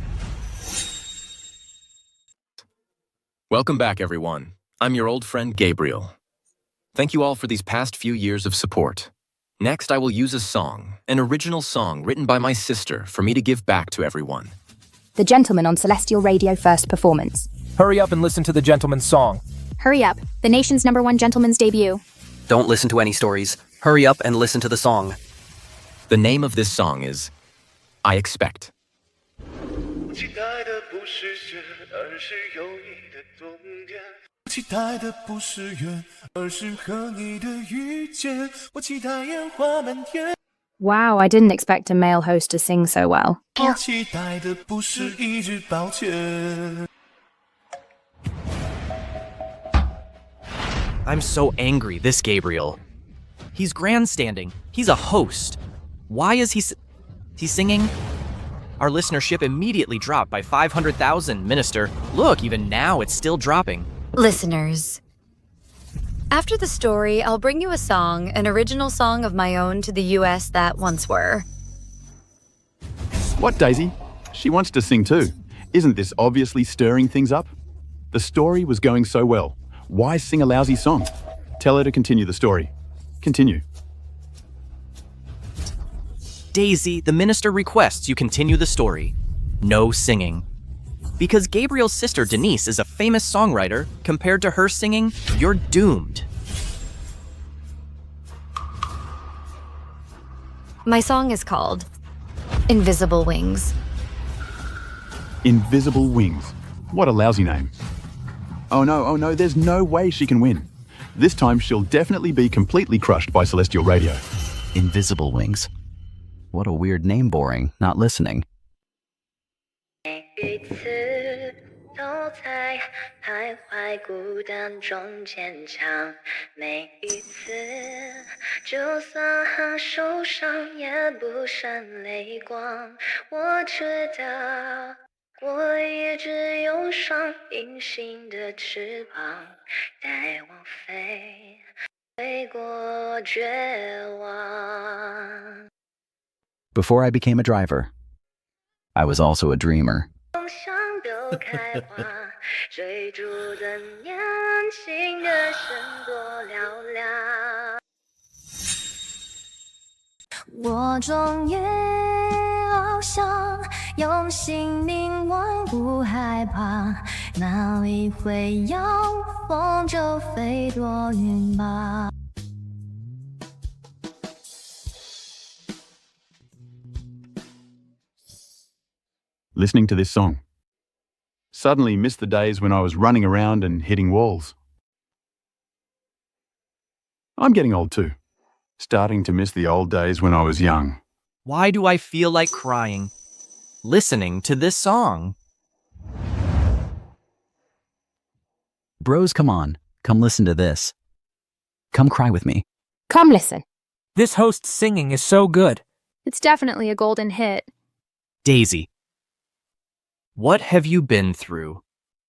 Speaker 7: Welcome back, everyone. I'm your old friend, Gabriel. Thank you all for these past few years of support. Next, I will use a song, an original song written by my sister, for me to give back to everyone.
Speaker 13: The Gentleman on Celestial Radio first performance.
Speaker 8: Hurry up and listen to the gentleman's song.
Speaker 13: Hurry up. The nation's #1 gentleman's debut.
Speaker 14: Don't listen to any stories. Hurry up and listen to the song.
Speaker 7: The name of this song is I Expect.
Speaker 17: 期待的不是雪，而是有你的冬天。期待的不是缘，而是和你的遇见。我期待烟花满天。
Speaker 13: Wow, I didn't expect a male host to sing so well.
Speaker 17: 我期待的不是一句抱歉。
Speaker 10: I'm so angry, this Gabriel. He's grandstanding. He's a host. Why is he's singing? Our listenership immediately dropped by 500,000, Minister. Look, even now it's still dropping.
Speaker 1: Listeners, after the story, I'll bring you a song, an original song of my own to the US that once were.
Speaker 9: What, Daisy? She wants to sing too. Isn't this obviously stirring things up? The story was going so well. Why sing a lousy song? Tell her to continue the story. Continue.
Speaker 10: Daisy, the minister requests you continue the story. No singing. Because Gabriel's sister Denise is a famous songwriter, compared to her singing, you're doomed.
Speaker 1: My song is called Invisible Wings.
Speaker 9: Invisible Wings. What a lousy name. Oh no, there's no way she can win. This time she'll definitely be completely crushed by Celestial Radio.
Speaker 12: Invisible Wings. What a weird name, boring, not listening.
Speaker 18: 每一次都在徘徊孤单中坚强，每一次就算受伤也不闪泪光。我知道我一直有双隐形的翅膀，带我飞，飞过绝望。
Speaker 12: Before I became a driver, I was also a dreamer.
Speaker 18: 梦想都开花，追逐的年轻的身多嘹亮。我终于翱翔，用心灵万物害怕，哪里会有风就飞多远吧。
Speaker 9: Listening to this song. Suddenly missed the days when I was running around and hitting walls. I'm getting old too. Starting to miss the old days when I was young.
Speaker 10: Why do I feel like crying? Listening to this song.
Speaker 12: Bros, come on. Come listen to this. Come cry with me.
Speaker 13: Come listen.
Speaker 8: This host's singing is so good.
Speaker 13: It's definitely a golden hit.
Speaker 10: Daisy. What have you been through?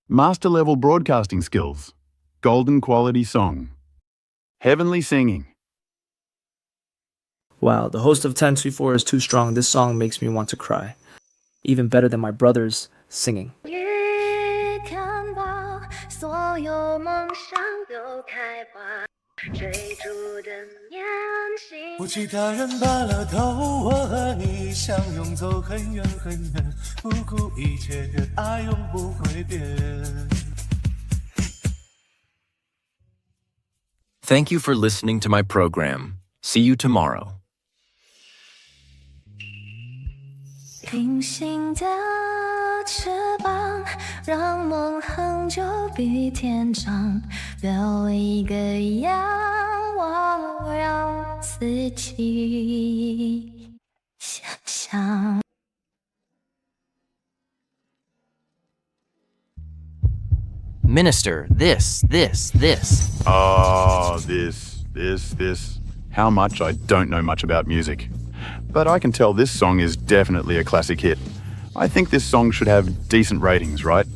Speaker 9: Master level broadcasting skills. Golden quality song. Heavenly singing.
Speaker 5: Wow, the host of 1024 is too strong. This song makes me want to cry. Even better than my brother's singing.
Speaker 18: 看到所有梦想都开花，追逐的年轻。
Speaker 17: 我其他人拔了头，我和你相拥走很远很远，不顾一切的爱永不会变。
Speaker 7: Thank you for listening to my program. See you tomorrow.
Speaker 18: 平行的翅膀，让梦恒久比天长。留一个仰望，让自己想象。
Speaker 10: Minister, this.
Speaker 9: Oh, this. How much I don't know much about music. But I can tell this song is definitely a classic hit. I think this song should have decent ratings, right?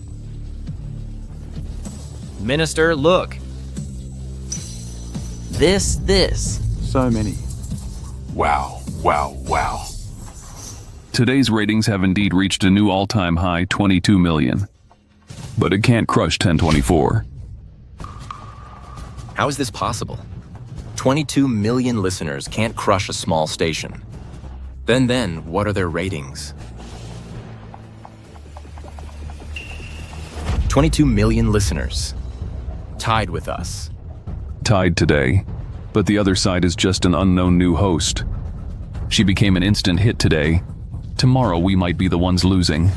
Speaker 10: Minister, look. This.
Speaker 9: So many. Wow.
Speaker 11: Today's ratings have indeed reached a new all-time high, 22 million. but it can't crush 1024.
Speaker 7: How is this possible? 22 million listeners can't crush a small station. Then, what are their ratings? 22 million listeners. Tied with us.
Speaker 11: Tied today, but the other side is just an unknown new host. She became an instant hit today. Tomorrow we might be the ones losing.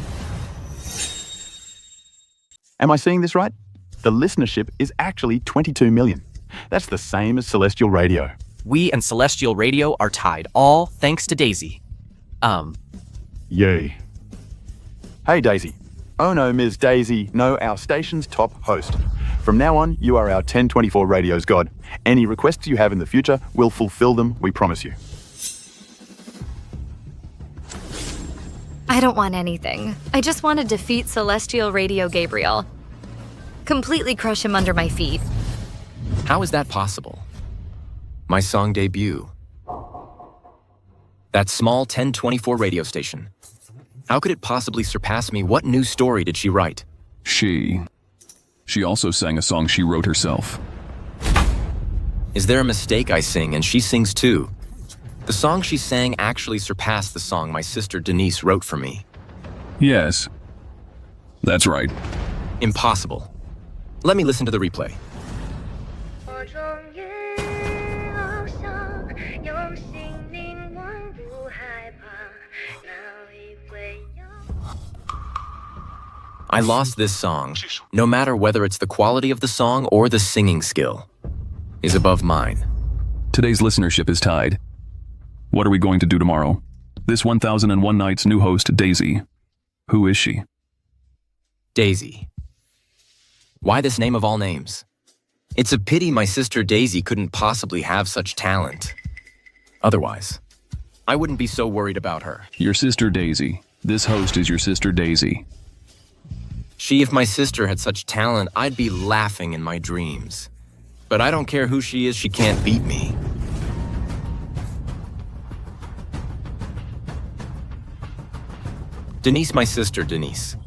Speaker 9: Am I seeing this right? The listenership is actually 22 million. That's the same as Celestial Radio.
Speaker 10: We and Celestial Radio are tied, all thanks to Daisy.
Speaker 9: Yay. Hey, Daisy. Oh no, Ms. Daisy, no, our station's top host. From now on, you are our 1024 Radio's god. Any requests you have in the future, we'll fulfill them, we promise you.
Speaker 1: I don't want anything. I just want to defeat Celestial Radio Gabriel. Completely crush him under my feet.
Speaker 7: How is that possible? My song debut. That small 1024 radio station. How could it possibly surpass me? What new story did she write?
Speaker 11: She also sang a song she wrote herself.
Speaker 7: Is there a mistake I sing and she sings too? The song she sang actually surpassed the song my sister Denise wrote for me.
Speaker 11: Yes. That's right.
Speaker 7: Impossible. Let me listen to the replay. I lost this song, no matter whether it's the quality of the song or the singing skill, is above mine.
Speaker 11: Today's listenership is tied. What are we going to do tomorrow? This 1001 Night's new host, Daisy. Who is she?
Speaker 7: Daisy. Why this name of all names? It's a pity my sister Daisy couldn't possibly have such talent. Otherwise, I wouldn't be so worried about her.
Speaker 11: Your sister Daisy. This host is your sister Daisy.
Speaker 7: If my sister had such talent, I'd be laughing in my dreams. But I don't care who she is, she can't beat me. Denise, my sister Denise,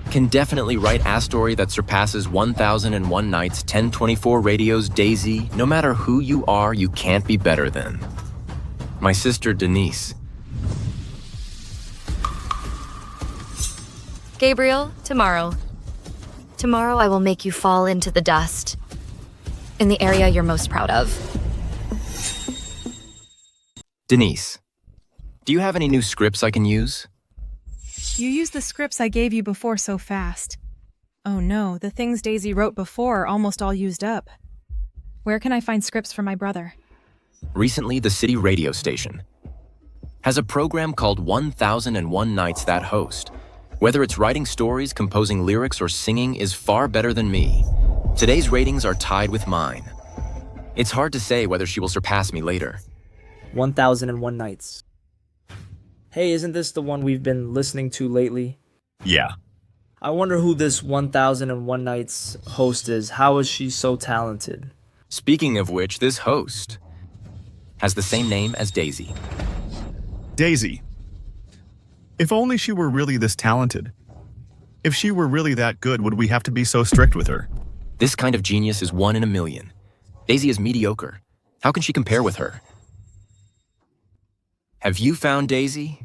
Speaker 7: can definitely write a story that surpasses 1001 Nights, 1024 Radio's Daisy. No matter who you are, you can't be better than my sister Denise.
Speaker 1: Gabriel, tomorrow. Tomorrow I will make you fall into the dust. In the area you're most proud of.
Speaker 7: Denise, do you have any new scripts I can use?
Speaker 2: You used the scripts I gave you before so fast. Oh no, the things Daisy wrote before are almost all used up. Where can I find scripts for my brother?
Speaker 7: Recently, the city radio station has a program called 1001 Nights that host. Whether it's writing stories, composing lyrics, or singing is far better than me. Today's ratings are tied with mine. It's hard to say whether she will surpass me later.
Speaker 5: 1001 Nights. Hey, isn't this the one we've been listening to lately?
Speaker 4: Yeah.
Speaker 5: I wonder who this 1001 Nights host is. How is she so talented?
Speaker 7: Speaking of which, this host has the same name as Daisy.
Speaker 4: Daisy. If only she were really this talented. If she were really that good, would we have to be so strict with her?
Speaker 7: This kind of genius is 1 in a million. Daisy is mediocre. How can she compare with her? Have you found Daisy?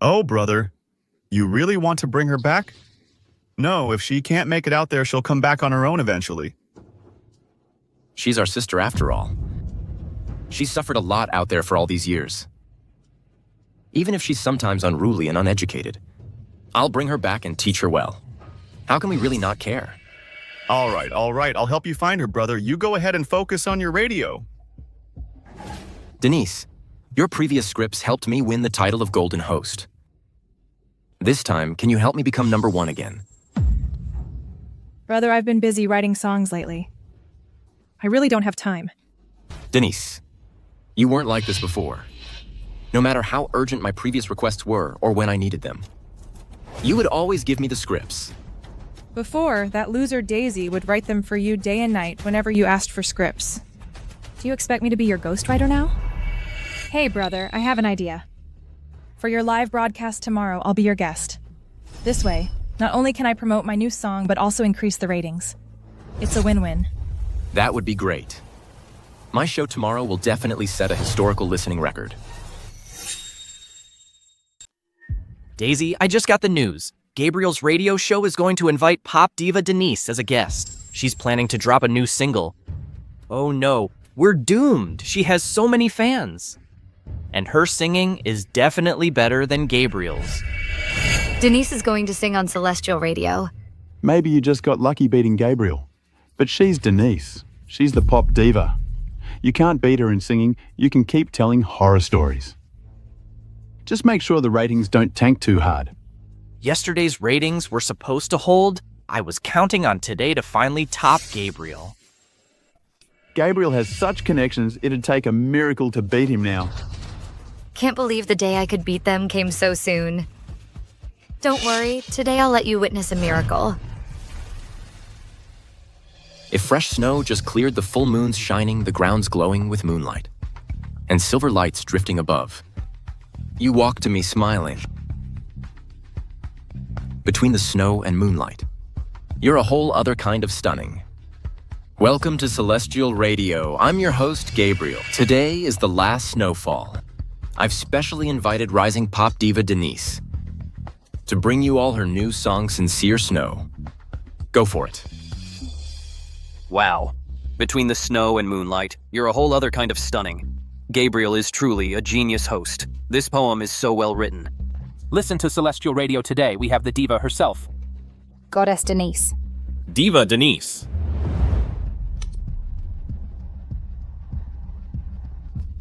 Speaker 4: Oh, brother. You really want to bring her back? No, if she can't make it out there, she'll come back on her own eventually.
Speaker 7: She's our sister after all. She's suffered a lot out there for all these years. Even if she's sometimes unruly and uneducated, I'll bring her back and teach her well. How can we really not care?
Speaker 4: All right. I'll help you find her, brother. You go ahead and focus on your radio.
Speaker 7: Denise, your previous scripts helped me win the title of Golden Host. This time, can you help me become #1 again?
Speaker 2: Brother, I've been busy writing songs lately. I really don't have time.
Speaker 7: Denise, you weren't like this before. No matter how urgent my previous requests were or when I needed them, you would always give me the scripts.
Speaker 2: Before, that loser Daisy would write them for you day and night whenever you asked for scripts. Do you expect me to be your ghostwriter now? Hey, brother, I have an idea. For your live broadcast tomorrow, I'll be your guest. This way, Not only can I promote my new song, but also increase the ratings. It's a win-win.
Speaker 7: That would be great. My show tomorrow will definitely set a historical listening record.
Speaker 10: Daisy, I just got the news. Gabriel's radio show is going to invite pop diva Denise as a guest. She's planning to drop a new single. Oh no, we're doomed. She has so many fans. And her singing is definitely better than Gabriel's.
Speaker 1: Denise is going to sing on Celestial Radio.
Speaker 9: Maybe you just got lucky beating Gabriel. But she's Denise. She's the pop diva. You can't beat her in singing. You can keep telling horror stories. Just make sure the ratings don't tank too hard.
Speaker 10: Yesterday's ratings were supposed to hold. I was counting on today to finally top Gabriel.
Speaker 9: Gabriel has such connections, it'd take a miracle to beat him now.
Speaker 1: Can't believe the day I could beat them came so soon. Don't worry, today I'll let you witness a miracle.
Speaker 7: If fresh snow just cleared the full moon's shining, the ground's glowing with moonlight, and silver lights drifting above. You walk to me smiling. Between the snow and moonlight, you're a whole other kind of stunning. Welcome to Celestial Radio. I'm your host, Gabriel. Today is the last snowfall. I've specially invited rising pop diva Denise to bring you all her new song, Sincere Snow. Go for it.
Speaker 14: Wow. Between the snow and moonlight, you're a whole other kind of stunning. Gabriel is truly a genius host. This poem is so well written.
Speaker 8: Listen to Celestial Radio today. We have the diva herself.
Speaker 13: Goddess Denise.
Speaker 19: Diva Denise.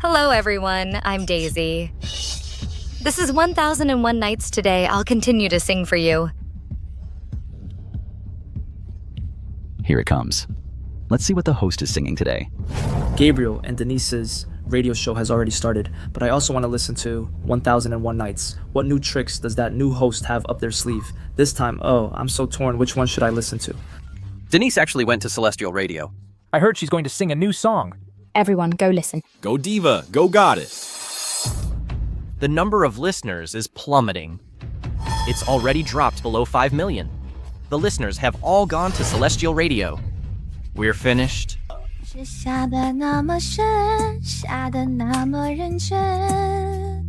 Speaker 1: Hello, everyone. I'm Daisy. This is 1001 Nights Today. I'll continue to sing for you.
Speaker 12: Here it comes. Let's see what the host is singing today.
Speaker 5: Gabriel and Denise's radio show has already started, but I also want to listen to 1001 Nights. What new tricks does that new host have up their sleeve? This time, I'm so torn. Which one should I listen to?
Speaker 14: Denise actually went to Celestial Radio.
Speaker 8: I heard she's going to sing a new song.
Speaker 13: Everyone, go listen.
Speaker 19: Go diva, go goddess.
Speaker 10: The number of listeners is plummeting. It's already dropped below 5 million. The listeners have all gone to Celestial Radio. We're finished.
Speaker 18: 是下得那么深，下得那么认真，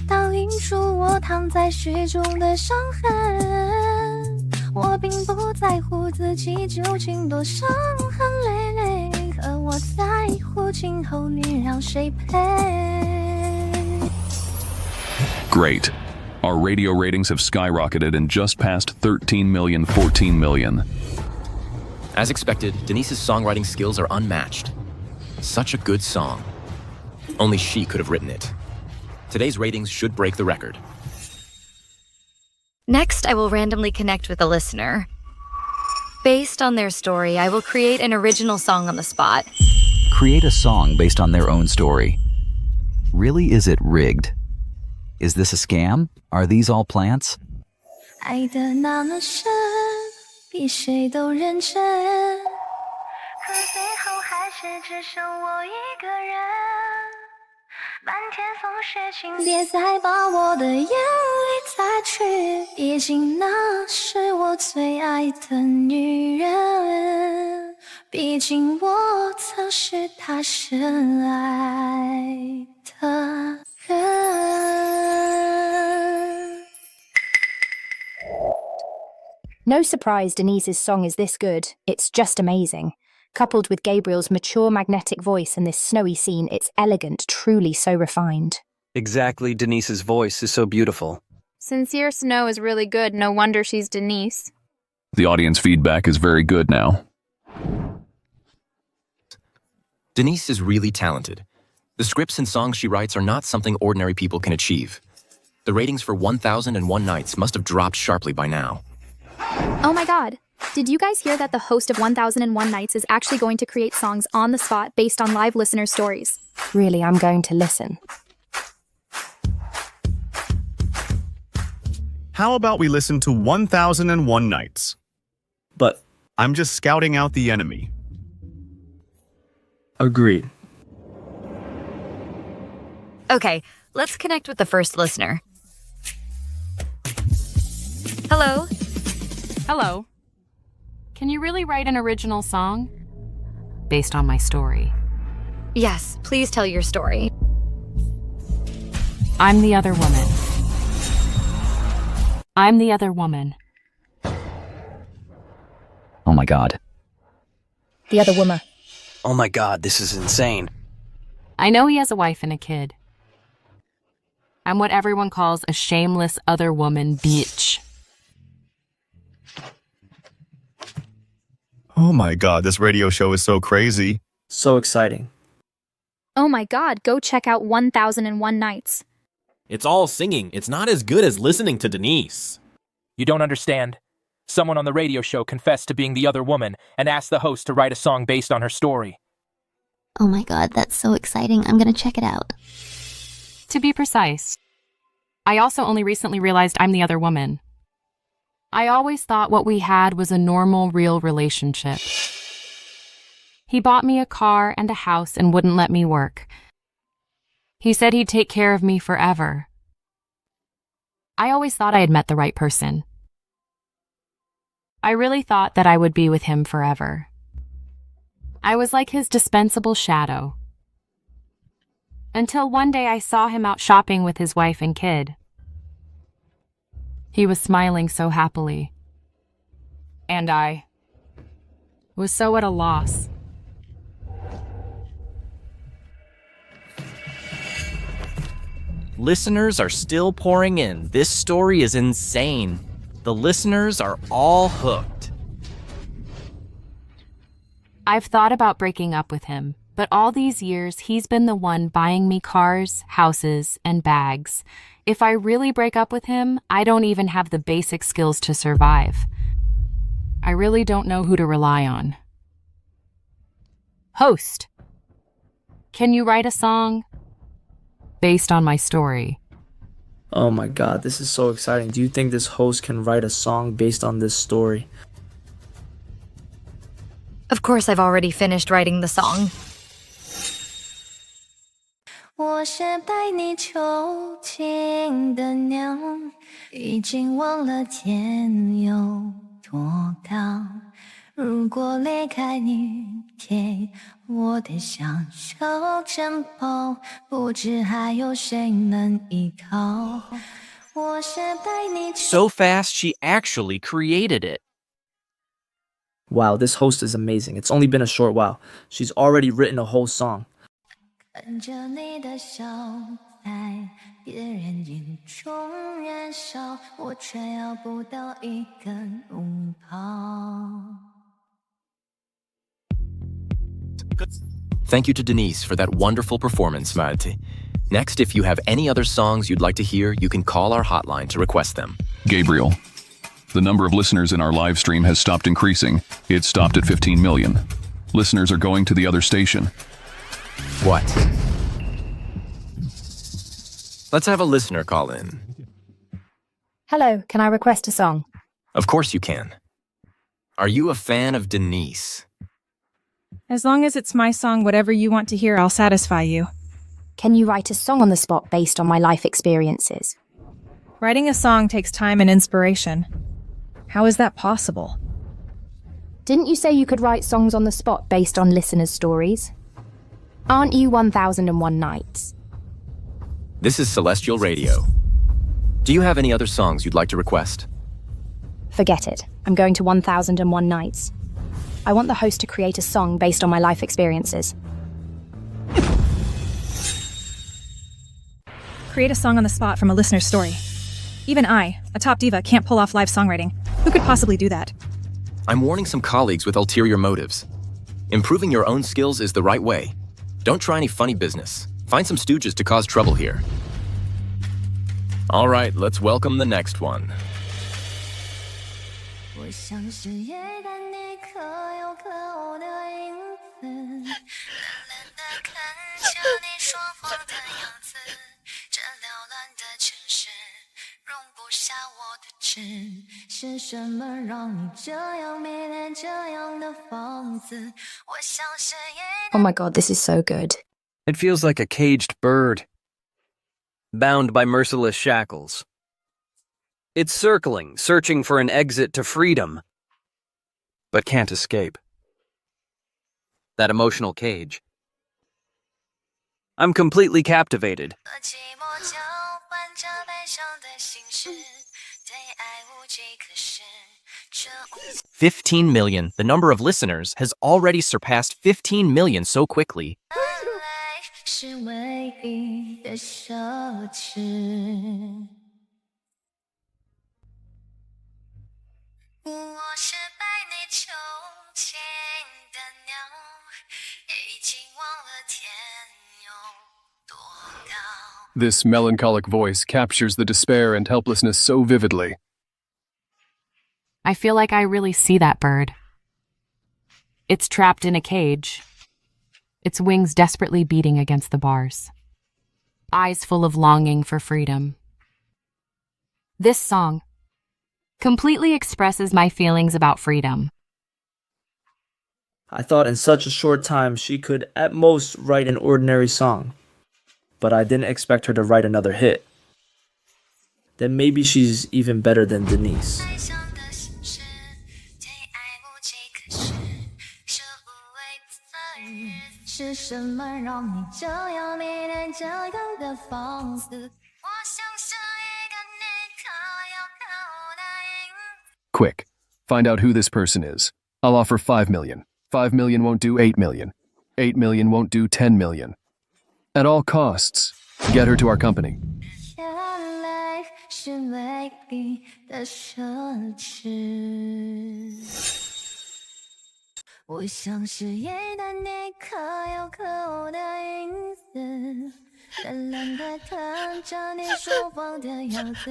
Speaker 18: 倒映出我躺在雪中的伤痕。我并不在乎自己究竟多伤痕累累，可我在乎今后你让谁陪。
Speaker 11: Great. Our radio ratings have skyrocketed and just passed 13 million, 14 million.
Speaker 7: As expected, Denise's songwriting skills are unmatched. Such a good song. Only she could have written it. Today's ratings should break the record.
Speaker 1: Next, I will randomly connect with a listener. Based on their story, I will create an original song on the spot.
Speaker 12: Create a song based on their own story. Really, is it rigged? Is this a scam? Are these all plants?
Speaker 18: 爱得那么深，比谁都认真，可最后还是只剩我一个人。漫天风雪，请别再把我的眼里擦去，毕竟那是我最爱的女人，毕竟我曾是她深爱的人。
Speaker 13: No surprise Denise's song is this good. It's just amazing. Coupled with Gabriel's mature magnetic voice and this snowy scene, it's elegant, truly so refined.
Speaker 14: Exactly, Denise's voice is so beautiful.
Speaker 20: Sincere Snow is really good. No wonder she's Denise.
Speaker 11: The audience feedback is very good now.
Speaker 7: Denise is really talented. The scripts and songs she writes are not something ordinary people can achieve. The ratings for 1001 Nights must have dropped sharply by now.
Speaker 20: Oh my god. Did you guys hear that the host of 1001 Nights is actually going to create songs on the spot based on live listener stories?
Speaker 13: Really, I'm going to listen.
Speaker 4: How about we listen to 1001 Nights?
Speaker 5: But
Speaker 4: I'm just scouting out the enemy.
Speaker 5: Agreed.
Speaker 1: Okay, let's connect with the first listener. Hello?
Speaker 21: Hello. Can you really write an original song? Based on my story.
Speaker 1: Yes, please tell your story.
Speaker 21: I'm the other woman. I'm the other woman.
Speaker 12: Oh my god.
Speaker 13: The other woman.
Speaker 14: Oh my god, this is insane.
Speaker 21: I know he has a wife and a kid. I'm what everyone calls a shameless other woman bitch.
Speaker 4: Oh my god, this radio show is so crazy.
Speaker 5: So exciting.
Speaker 20: Oh my god, go check out 1001 Nights.
Speaker 19: It's all singing. It's not as good as listening to Denise.
Speaker 8: You don't understand. Someone on the radio show confessed to being the other woman and asked the host to write a song based on her story.
Speaker 22: Oh my god, that's so exciting. I'm gonna check it out.
Speaker 21: To be precise, I also only recently realized I'm the other woman. I always thought what we had was a normal, real relationship. He bought me a car and a house and wouldn't let me work. He said he'd take care of me forever. I always thought I had met the right person. I really thought that I would be with him forever. I was like his dispensable shadow. Until one day I saw him out shopping with his wife and kid. He was smiling so happily. And I was so at a loss.
Speaker 10: Listeners are still pouring in. This story is insane. The listeners are all hooked.
Speaker 21: I've thought about breaking up with him, but all these years he's been the one buying me cars, houses, and bags. If I really break up with him, I don't even have the basic skills to survive. I really don't know who to rely on. Host, can you write a song based on my story?
Speaker 5: Oh my god, this is so exciting. Do you think this host can write a song based on this story?
Speaker 1: Of course, I've already finished writing the song.
Speaker 18: 我是带你求情的鸟，已经忘了天有多高。如果离开你给我的小小城堡，不知还有谁能依靠。我是带你
Speaker 10: So fast, she actually created it.
Speaker 5: Wow, this host is amazing. It's only been a short while. She's already written a whole song.
Speaker 18: 看着你的笑，在别人眼中燃烧，我却要不到一个拥抱。
Speaker 7: Thank you to Denise for that wonderful performance, Malte. Next, if you have any other songs you'd like to hear, you can call our hotline to request them.
Speaker 11: Gabriel. The number of listeners in our live stream has stopped increasing. It stopped at 15 million. Listeners are going to the other station.
Speaker 7: What? Let's have a listener call in.
Speaker 13: Hello, can I request a song?
Speaker 7: Of course you can. Are you a fan of Denise?
Speaker 2: As long as it's my song, whatever you want to hear, I'll satisfy you.
Speaker 13: Can you write a song on the spot based on my life experiences?
Speaker 2: Writing a song takes time and inspiration. How is that possible?
Speaker 13: Didn't you say you could write songs on the spot based on listeners' stories? Aren't you 1001 Nights?
Speaker 7: This is Celestial Radio. Do you have any other songs you'd like to request?
Speaker 13: Forget it. I'm going to 1001 Nights. I want the host to create a song based on my life experiences.
Speaker 2: Create a song on the spot from a listener's story. Even I, a top diva, can't pull off live songwriting. Who could possibly do that?
Speaker 7: I'm warning some colleagues with ulterior motives. Improving your own skills is the right way. Don't try any funny business. Find some stooges to cause trouble here. All right, let's welcome the next one.
Speaker 18: 我像是夜但你可有可无的影子，冷冷地看着你说谎的样子，这缭乱的城市容不下我的痴，是什么让你这样迷恋这样的房子？我像是夜。
Speaker 13: Oh my god, this is so good.
Speaker 14: It feels like a caged bird, bound by merciless shackles. It's circling, searching for an exit to freedom, but can't escape. That emotional cage. I'm completely captivated.
Speaker 10: 15 million. The number of listeners has already surpassed 15 million so quickly.
Speaker 18: 是唯一的奢侈。我是百内求情的鸟，已经忘了天有多高。
Speaker 3: This melancholic voice captures the despair and helplessness so vividly.
Speaker 21: I feel like I really see that bird. It's trapped in a cage, its wings desperately beating against the bars, eyes full of longing for freedom. This song completely expresses my feelings about freedom.
Speaker 5: I thought in such a short time she could at most write an ordinary song, but I didn't expect her to write another hit. Then maybe she's even better than Denise.
Speaker 18: 是什么让你这样迷恋这样的放肆？我像是一个你可有可无的影。
Speaker 3: Quick, find out who this person is. I'll offer 5 million. 5 million won't do 8 million. 8 million won't do 10 million. At all costs, get her to our company.
Speaker 18: 原来是唯一的奢侈。 我像是一段你可有可无的影子，冷冷地看着你说谎的样子，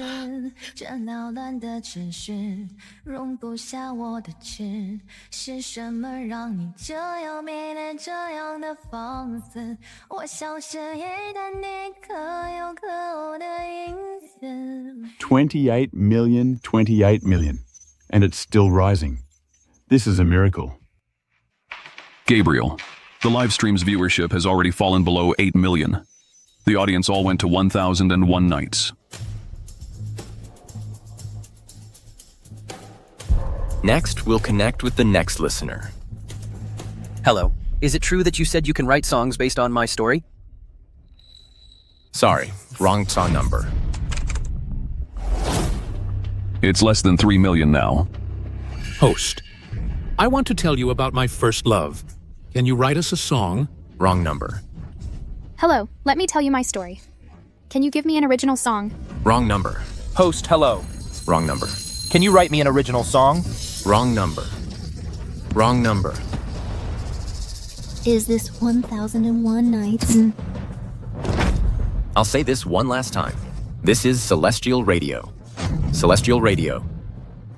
Speaker 18: 这缭乱的秩序容不下我的痴。是什么让你这样迷恋这样的放肆？我像是一段你可有可无的影子。
Speaker 9: 28 million, 28 million. And it's still rising. This is a miracle.
Speaker 11: Gabriel. The live stream's viewership has already fallen below 8 million. The audience all went to 1001 nights.
Speaker 7: Next, we'll connect with the next listener.
Speaker 14: Hello. Is it true that you said you can write songs based on my story?
Speaker 7: Sorry, wrong song number.
Speaker 11: It's less than 3 million now.
Speaker 16: Host, I want to tell you about my first love. Can you write us a song?
Speaker 7: Wrong number.
Speaker 20: Hello, let me tell you my story. Can you give me an original song?
Speaker 7: Wrong number.
Speaker 8: Host, hello.
Speaker 7: Wrong number.
Speaker 8: Can you write me an original song?
Speaker 7: Wrong number. Wrong number.
Speaker 22: Is this 1001 Nights?
Speaker 7: I'll say this one last time. This is Celestial Radio. Celestial Radio.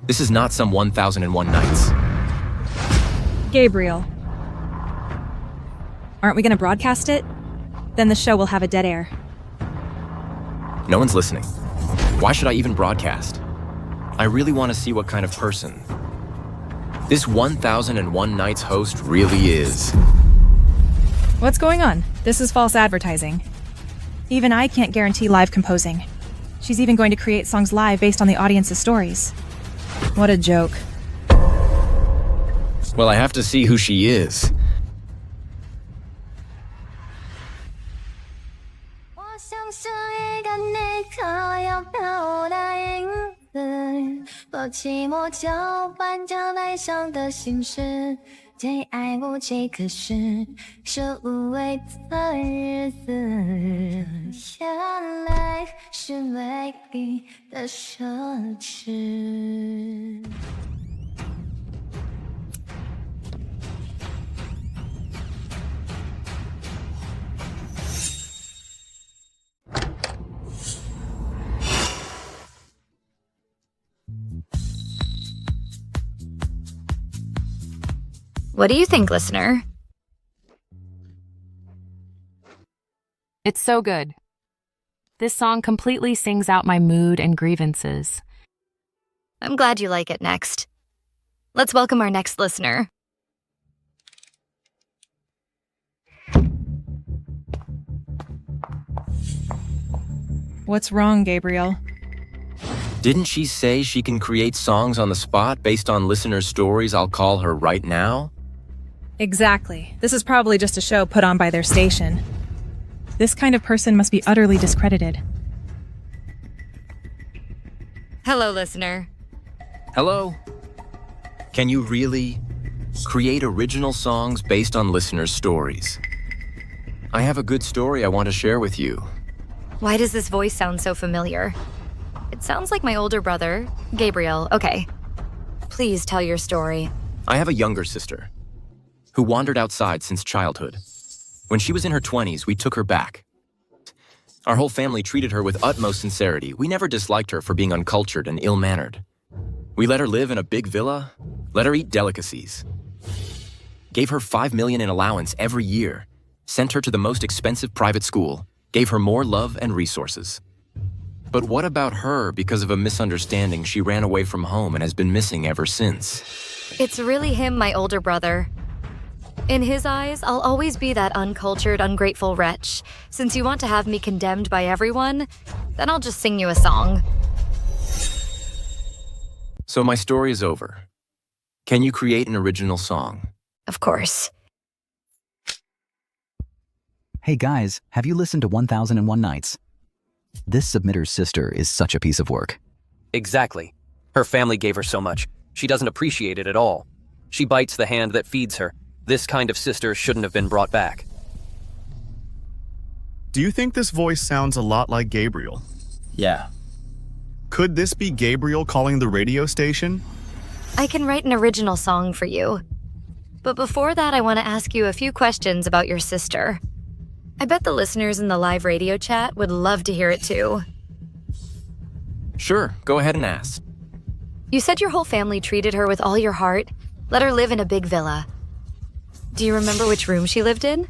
Speaker 7: This is not some 1001 Nights.
Speaker 2: Gabriel. Aren't we going to broadcast it? Then the show will have a dead air.
Speaker 7: No one's listening. Why should I even broadcast? I really want to see what kind of person this 1001 Nights host really is.
Speaker 2: What's going on? This is false advertising. Even I can't guarantee live composing. She's even going to create songs live based on the audience's stories. What a joke.
Speaker 7: Well, I have to see who she is.
Speaker 18: 我像是一个你可有可无的影子，把寂寞搅拌着悲伤的心事，最爱无计可施，是无谓的日子。原来是唯一的奢侈。
Speaker 1: What do you think, listener?
Speaker 21: It's so good. This song completely sings out my mood and grievances.
Speaker 1: I'm glad you like it. Next, let's welcome our next listener.
Speaker 2: What's wrong, Gabriel?
Speaker 7: Didn't she say she can create songs on the spot based on listeners' stories? I'll call her right now.
Speaker 2: Exactly. This is probably just a show put on by their station. This kind of person must be utterly discredited.
Speaker 1: Hello, listener.
Speaker 7: Hello? Can you really create original songs based on listeners' stories? I have a good story I want to share with you.
Speaker 1: Why does this voice sound so familiar? It sounds like my older brother, Gabriel. Okay. Please tell your story.
Speaker 7: I have a younger sister who wandered outside since childhood. When she was in her 20s, we took her back. Our whole family treated her with utmost sincerity. We never disliked her for being uncultured and ill-mannered. We let her live in a big villa, let her eat delicacies, gave her $5 million in allowance every year, sent her to the most expensive private school, gave her more love and resources. But what about her? Because of a misunderstanding, she ran away from home and has been missing ever since.
Speaker 1: It's really him, my older brother. In his eyes, I'll always be that uncultured, ungrateful wretch. Since you want to have me condemned by everyone, then I'll just sing you a song.
Speaker 7: So my story is over. Can you create an original song?
Speaker 1: Of course.
Speaker 12: Hey guys, have you listened to 1001 Nights? This submitter's sister is such a piece of work.
Speaker 14: Exactly. Her family gave her so much. She doesn't appreciate it at all. She bites the hand that feeds her. This kind of sister shouldn't have been brought back.
Speaker 4: Do you think this voice sounds a lot like Gabriel?
Speaker 5: Yeah.
Speaker 4: Could this be Gabriel calling the radio station?
Speaker 1: I can write an original song for you. But before that, I want to ask you a few questions about your sister. I bet the listeners in the live radio chat would love to hear it too.
Speaker 7: Sure, go ahead and ask.
Speaker 1: You said your whole family treated her with all your heart, let her live in a big villa. Do you remember which room she lived in?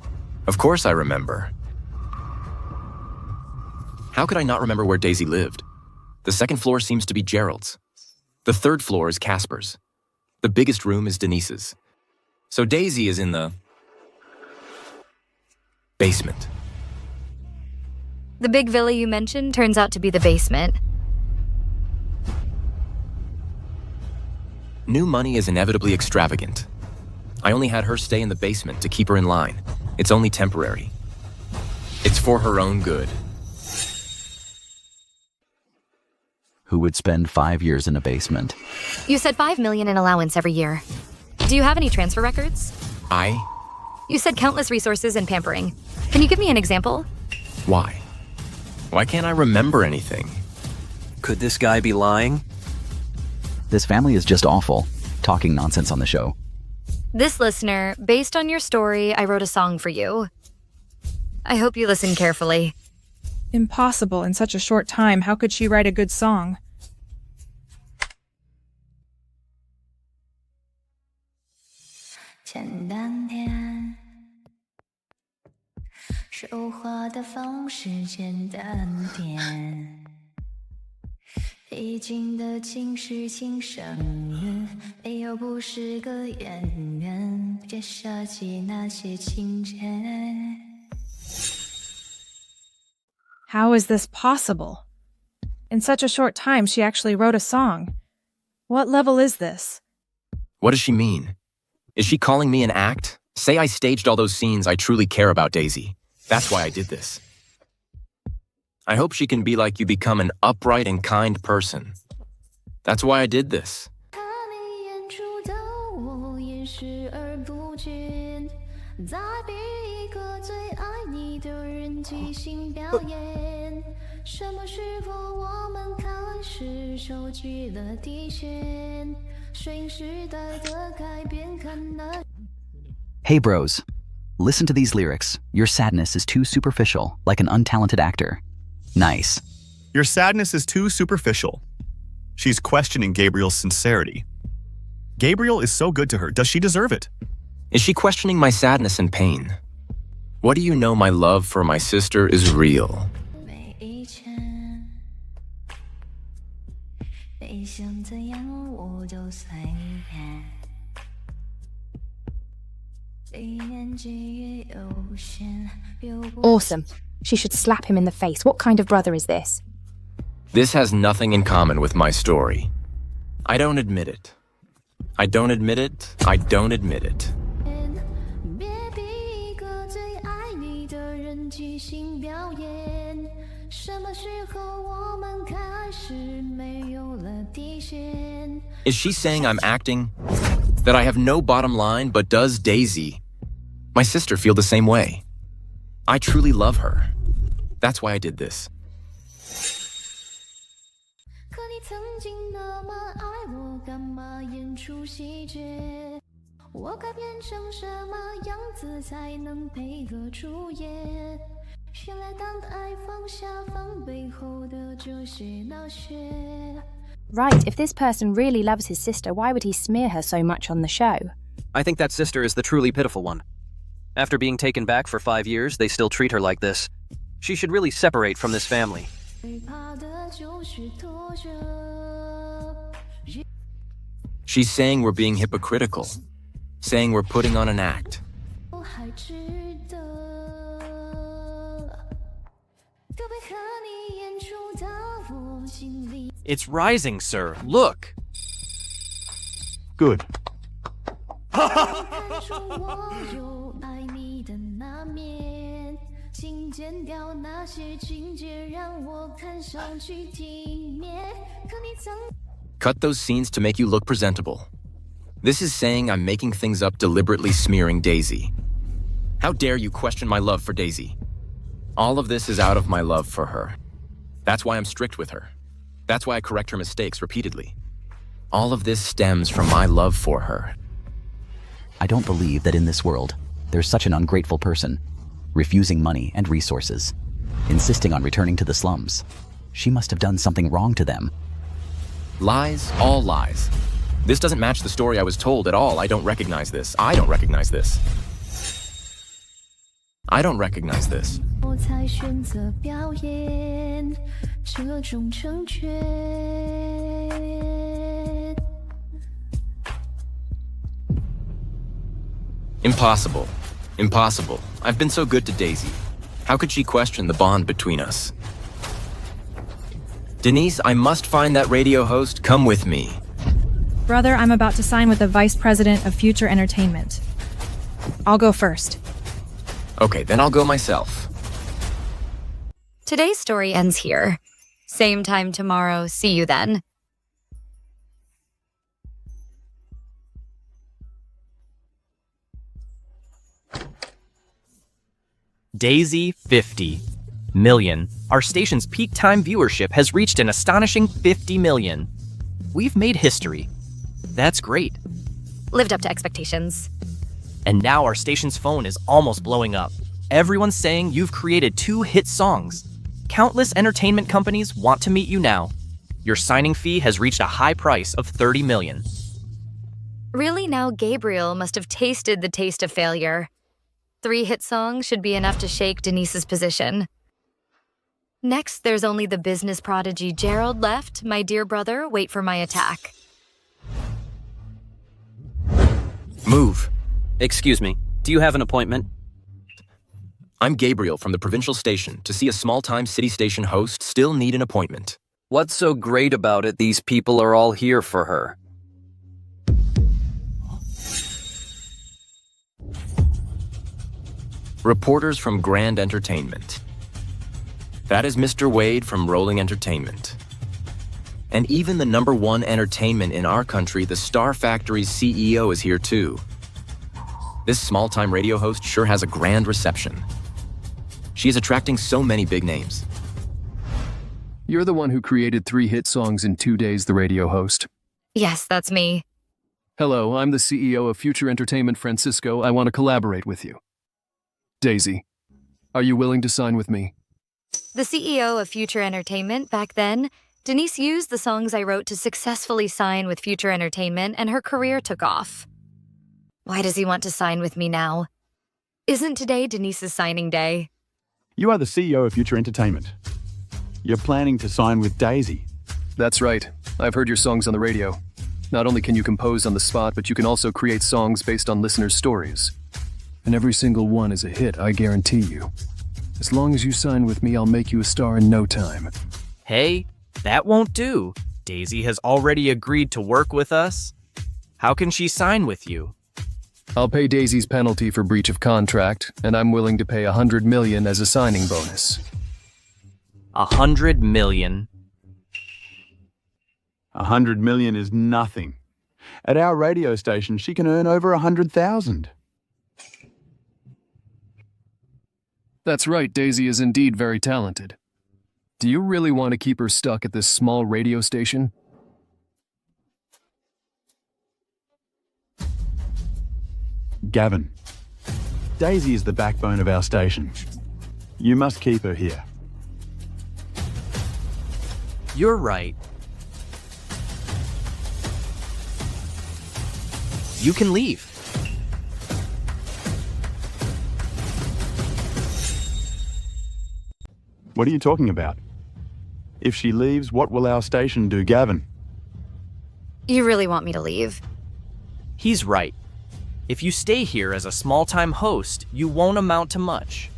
Speaker 7: Of course I remember. How could I not remember where Daisy lived? The second floor seems to be Gerald's. The third floor is Casper's. The biggest room is Denise's. So Daisy is in the basement.
Speaker 1: The big villa you mentioned turns out to be the basement.
Speaker 7: New money is inevitably extravagant. I only had her stay in the basement to keep her in line. It's only temporary. It's for her own good.
Speaker 12: Who would spend 5 years in a basement?
Speaker 1: You said $5 million in allowance every year. Do you have any transfer records? You said countless resources and pampering. Can you give me an example?
Speaker 7: Why? Why can't I remember anything?
Speaker 14: Could this guy be lying?
Speaker 12: This family is just awful, talking nonsense on the show.
Speaker 1: This listener, based on your story, I wrote a song for you. I hope you listen carefully.
Speaker 2: Impossible in such a short time. How could she write a good song? How is this possible? In such a short time, she actually wrote a song. What level is this?
Speaker 7: What does she mean? Is she calling me an act? Say I staged all those scenes. I truly care about Daisy. That's why I did this. I hope she can be like you, become an upright and kind person. That's why I did this.
Speaker 12: Hey bros, listen to these lyrics. Your sadness is too superficial, like an untalented actor. Nice.
Speaker 4: Your sadness is too superficial. She's questioning Gabriel's sincerity. Gabriel is so good to her. Does she deserve it?
Speaker 7: Is she questioning my sadness and pain? What do you know? My love for my sister is real.
Speaker 13: Awesome. She should slap him in the face. What kind of brother is this?
Speaker 7: This has nothing in common with my story. I don't admit it. I don't admit it. I don't admit it.
Speaker 6: 别逼一个最爱你的人即兴表演。什么时候我们开始没有了底线？
Speaker 7: Is she saying I'm acting? That I have no bottom line, but does Daisy, my sister, feel the same way? I truly love her. That's why I did this.
Speaker 6: 可你曾经那么爱我，干嘛演出细节？我该变成什么样子才能配合主演？原来当爱放下防备后的这些那些。
Speaker 13: Right, if this person really loves his sister, why would he smear her so much on the show?
Speaker 14: I think that sister is the truly pitiful one. After being taken back for 5 years, they still treat her like this. She should really separate from this family.
Speaker 6: 最怕的就是拖着。
Speaker 7: She's saying we're being hypocritical, saying we're putting on an act.
Speaker 6: 我还值得，都被和你演出的我心里。
Speaker 10: It's rising, sir. Look.
Speaker 9: Good.
Speaker 6: 看出我有爱你的那面，请剪掉那些情节，让我看上去体面。可你曾
Speaker 7: Cut those scenes to make you look presentable. This is saying I'm making things up, deliberately smearing Daisy. How dare you question my love for Daisy? All of this is out of my love for her. That's why I'm strict with her. That's why I correct her mistakes repeatedly. All of this stems from my love for her.
Speaker 12: I don't believe that in this world, there's such an ungrateful person, refusing money and resources, insisting on returning to the slums. She must have done something wrong to them.
Speaker 7: Lies, all lies. This doesn't match the story I was told at all. I don't recognize this. I don't recognize this. I don't recognize this.
Speaker 6: 我才选择表演这种成全。
Speaker 7: Impossible. Impossible. I've been so good to Daisy. How could she question the bond between us? Denise, I must find that radio host. Come with me.
Speaker 2: Brother, I'm about to sign with the vice president of Future Entertainment. I'll go first.
Speaker 7: Okay, then I'll go myself.
Speaker 1: Today's story ends here. Same time tomorrow. See you then.
Speaker 10: Daisy 50 million. Our station's peak time viewership has reached an astonishing 50 million. We've made history. That's great.
Speaker 1: Lived up to expectations.
Speaker 10: And now our station's phone is almost blowing up. Everyone's saying you've created 2 hit songs. Countless entertainment companies want to meet you now. Your signing fee has reached a high price of 30 million.
Speaker 1: Really, now Gabriel must have tasted the taste of failure. 3 hit songs should be enough to shake Denise's position. Next, there's only the business prodigy Gerald left. My dear brother, wait for my attack.
Speaker 7: Move.
Speaker 14: Excuse me, do you have an appointment?
Speaker 7: I'm Gabriel from the provincial station. To see a small-time city station host, still need an appointment.
Speaker 14: What's so great about it these people are all here for her?
Speaker 7: Reporters from Grand Entertainment. That is Mr. Wade from Rolling Entertainment. And even the #1 entertainment in our country, the Star Factory's CEO, is here too. This small-time radio host sure has a grand reception. She is attracting so many big names.
Speaker 3: You're the one who created 3 hit songs in 2 days, the radio host.
Speaker 1: Yes, that's me.
Speaker 3: Hello, I'm the CEO of Future Entertainment, Francisco. I want to collaborate with you. Daisy, are you willing to sign with me?
Speaker 1: The CEO of Future Entertainment back then, Denise used the songs I wrote to successfully sign with Future Entertainment, and her career took off. Why does he want to sign with me now? Isn't today Denise's signing day?
Speaker 9: You are the CEO of Future Entertainment. You're planning to sign with Daisy.
Speaker 3: That's right. I've heard your songs on the radio. Not only can you compose on the spot, but you can also create songs based on listeners' stories. And every single one is a hit, I guarantee you. As long as you sign with me, I'll make you a star in no time.
Speaker 10: Hey, That won't do. Daisy has already agreed to work with us. How can she sign with you?
Speaker 3: I'll pay Daisy's penalty for breach of contract, and I'm willing to pay $100 million as a signing bonus.
Speaker 10: $100 million.
Speaker 9: $100 million is nothing. At our radio station, she can earn over 100,000.
Speaker 3: That's right, Daisy is indeed very talented. Do you really want to keep her stuck at this small radio station?
Speaker 9: Gavin, Daisy is the backbone of our station. You must keep her here.
Speaker 10: You're right. You can leave.
Speaker 9: What are you talking about? If she leaves, what will our station do, Gavin?
Speaker 1: You really want me to leave?
Speaker 10: He's right. If you stay here as a small-time host, you won't amount to much.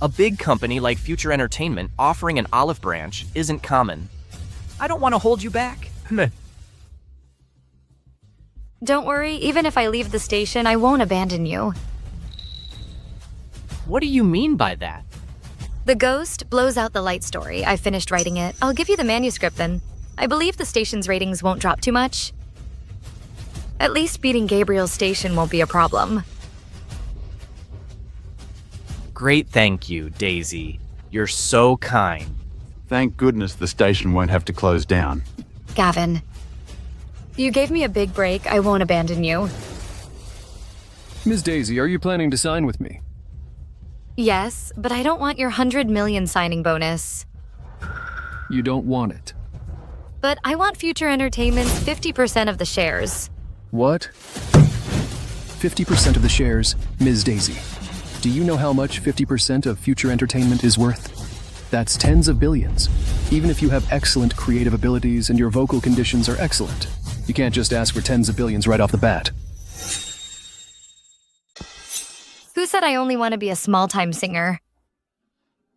Speaker 10: A big company like Future Entertainment offering an olive branch isn't common. I don't want to hold you back.
Speaker 1: Don't worry, even if I leave the station, I won't abandon you.
Speaker 10: What do you mean by that?
Speaker 1: The Ghost blows out the light story. I finished writing it. I'll give you the manuscript then. I believe the station's ratings won't drop too much. At least beating Gabriel's station won't be a problem.
Speaker 10: Great, thank you, Daisy. You're so kind.
Speaker 9: Thank goodness the station won't have to close down.
Speaker 1: Gavin, you gave me a big break. I won't abandon you.
Speaker 3: Ms. Daisy, are you planning to sign with me?
Speaker 1: Yes, but I don't want your $100 million signing bonus.
Speaker 3: You don't want it.
Speaker 1: But I want Future Entertainment's 50% of the shares.
Speaker 3: What? 50% of the shares, Ms. Daisy. Do you know how much 50% of Future Entertainment is worth? That's tens of billions. Even if you have excellent creative abilities and your vocal conditions are excellent, you can't just ask for tens of billions right off the bat.
Speaker 1: Who said I only want to be a small-time singer?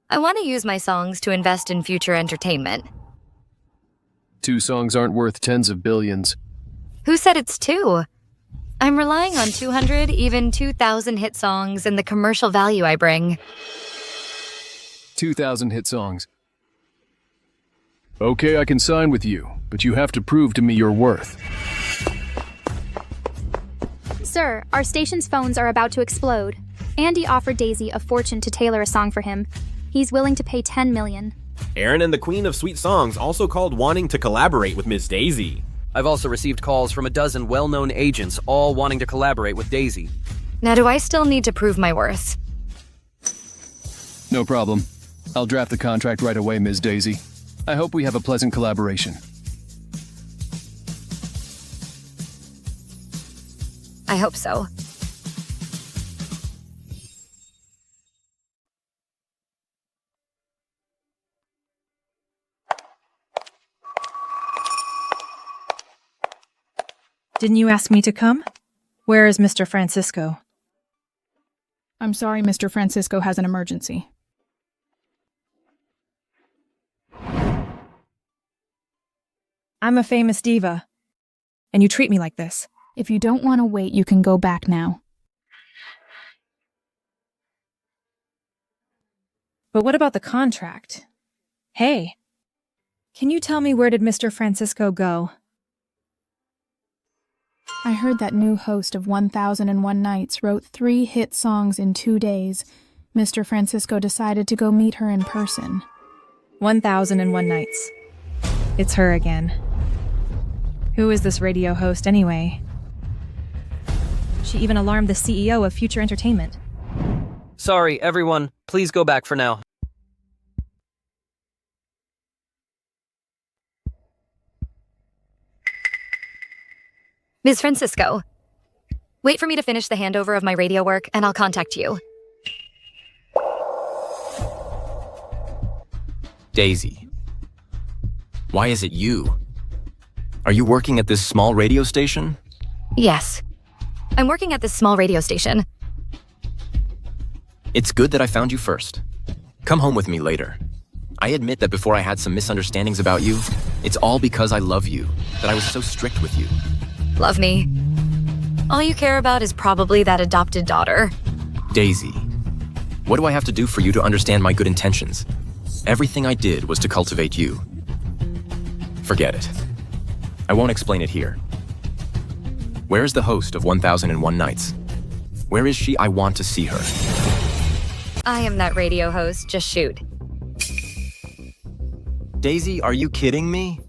Speaker 1: I want to use my songs to invest in Future Entertainment.
Speaker 3: 2 songs aren't worth tens of billions.
Speaker 1: Who said it's 2? I'm relying on 200, even 2,000 hit songs and the commercial value I bring.
Speaker 3: 2,000 hit songs. Okay, I can sign with you, but you have to prove to me your worth.
Speaker 20: Sir, our station's phones are about to explode. Andy offered Daisy a fortune to tailor a song for him. He's willing to pay $10 million.
Speaker 19: Aaron and the Queen of Sweet Songs also called wanting to collaborate with Miss Daisy.
Speaker 14: I've also received calls from a dozen well-known agents, all wanting to collaborate with Daisy.
Speaker 1: Now, do I still need to prove my worth?
Speaker 3: No problem. I'll draft the contract right away, Ms. Daisy. I hope we have a pleasant collaboration.
Speaker 1: I hope so.
Speaker 2: Didn't you ask me to come? Where is Mr. Francisco?
Speaker 15: I'm sorry, Mr. Francisco has an emergency.
Speaker 2: I'm a famous diva, and you treat me like this.
Speaker 15: If you don't want to wait, you can go back now.
Speaker 2: But what about the contract? Hey, can you tell me where did Mr. Francisco go?
Speaker 15: I heard that new host of 1001 Nights wrote 3 hit songs in 2 days. Mr. Francisco decided to go meet her in person.
Speaker 2: 1001 Nights. It's her again. Who is this radio host anyway? She even alarmed the CEO of Future Entertainment.
Speaker 14: Sorry, everyone. Please go back for now.
Speaker 1: Ms. Francisco, wait for me to finish the handover of my radio work, and I'll contact you.
Speaker 7: Daisy. Why is it you? Are you working at this small radio station?
Speaker 1: Yes. I'm working at this small radio station.
Speaker 7: It's good that I found you first. Come home with me later. I admit that before I had some misunderstandings about you, it's all because I love you, that I was so strict with you.
Speaker 1: Love me. All you care about is probably that adopted daughter.
Speaker 7: Daisy, what do I have to do for you to understand my good intentions? Everything I did was to cultivate you. Forget it. I won't explain it here. Where is the host of 1001 Nights? Where is she? I want to see her.
Speaker 1: I am that radio host, just shoot.
Speaker 7: Daisy, are you kidding me?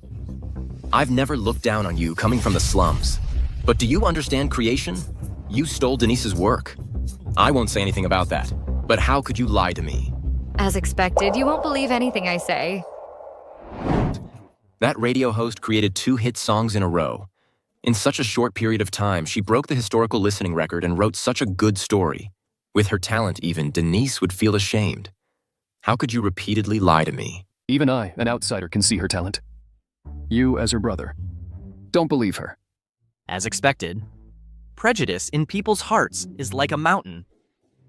Speaker 7: I've never looked down on you coming from the slums. But do you understand creation? You stole Denise's work. I won't say anything about that. But how could you lie to me?
Speaker 1: As expected, you won't believe anything I say.
Speaker 7: That radio host created 2 hit songs in a row. In such a short period of time, she broke the historical listening record and wrote such a good story. With her talent even, Denise would feel ashamed. How could you repeatedly lie to me?
Speaker 3: Even I, an outsider, can see her talent. You, as her brother, don't believe her.
Speaker 10: As expected, prejudice in people's hearts is like a mountain.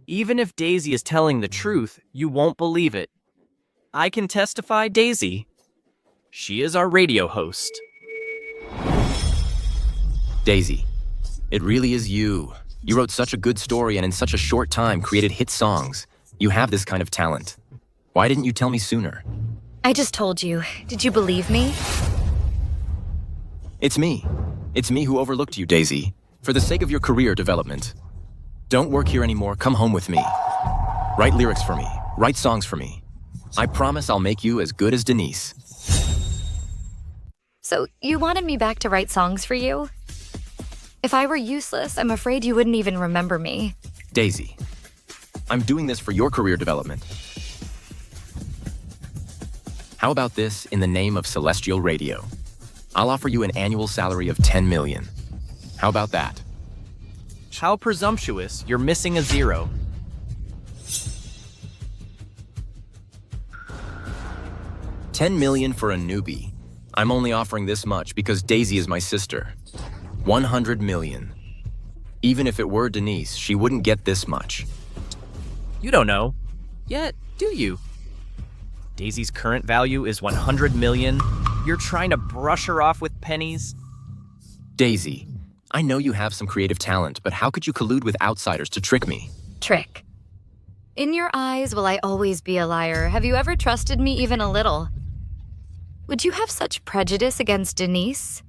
Speaker 10: Even if Daisy is telling the truth, you won't believe it. I can testify, Daisy. She is our radio host.
Speaker 7: Daisy, it really is you. You wrote such a good story and in such a short time created hit songs. You have this kind of talent. Why didn't you tell me sooner?
Speaker 1: I just told you. Did you believe me?
Speaker 7: It's me. It's me who overlooked you, Daisy. For the sake of your career development. Don't work here anymore. Come home with me. Write lyrics for me. Write songs for me. I promise I'll make you as good as Denise.
Speaker 1: So, you wanted me back to write songs for you? If I were useless, I'm afraid you wouldn't even remember me.
Speaker 7: Daisy, I'm doing this for your career development. How about this in the name of Celestial Radio? I'll offer you an annual salary of 10 million. How about that?
Speaker 10: How presumptuous, you're missing a 0.
Speaker 7: $10 million for a newbie. I'm only offering this much because Daisy is my sister. 100 million. Even if it were Denise, she wouldn't get this much.
Speaker 10: You don't know. Yet, do you? Daisy's current value is 100 million. You're trying to brush her off with pennies?
Speaker 7: Daisy, I know you have some creative talent, but how could you collude with outsiders to trick me?
Speaker 1: Trick. In your eyes, will I always be a liar? Have you ever trusted me even a little? Would you have such prejudice against Denise?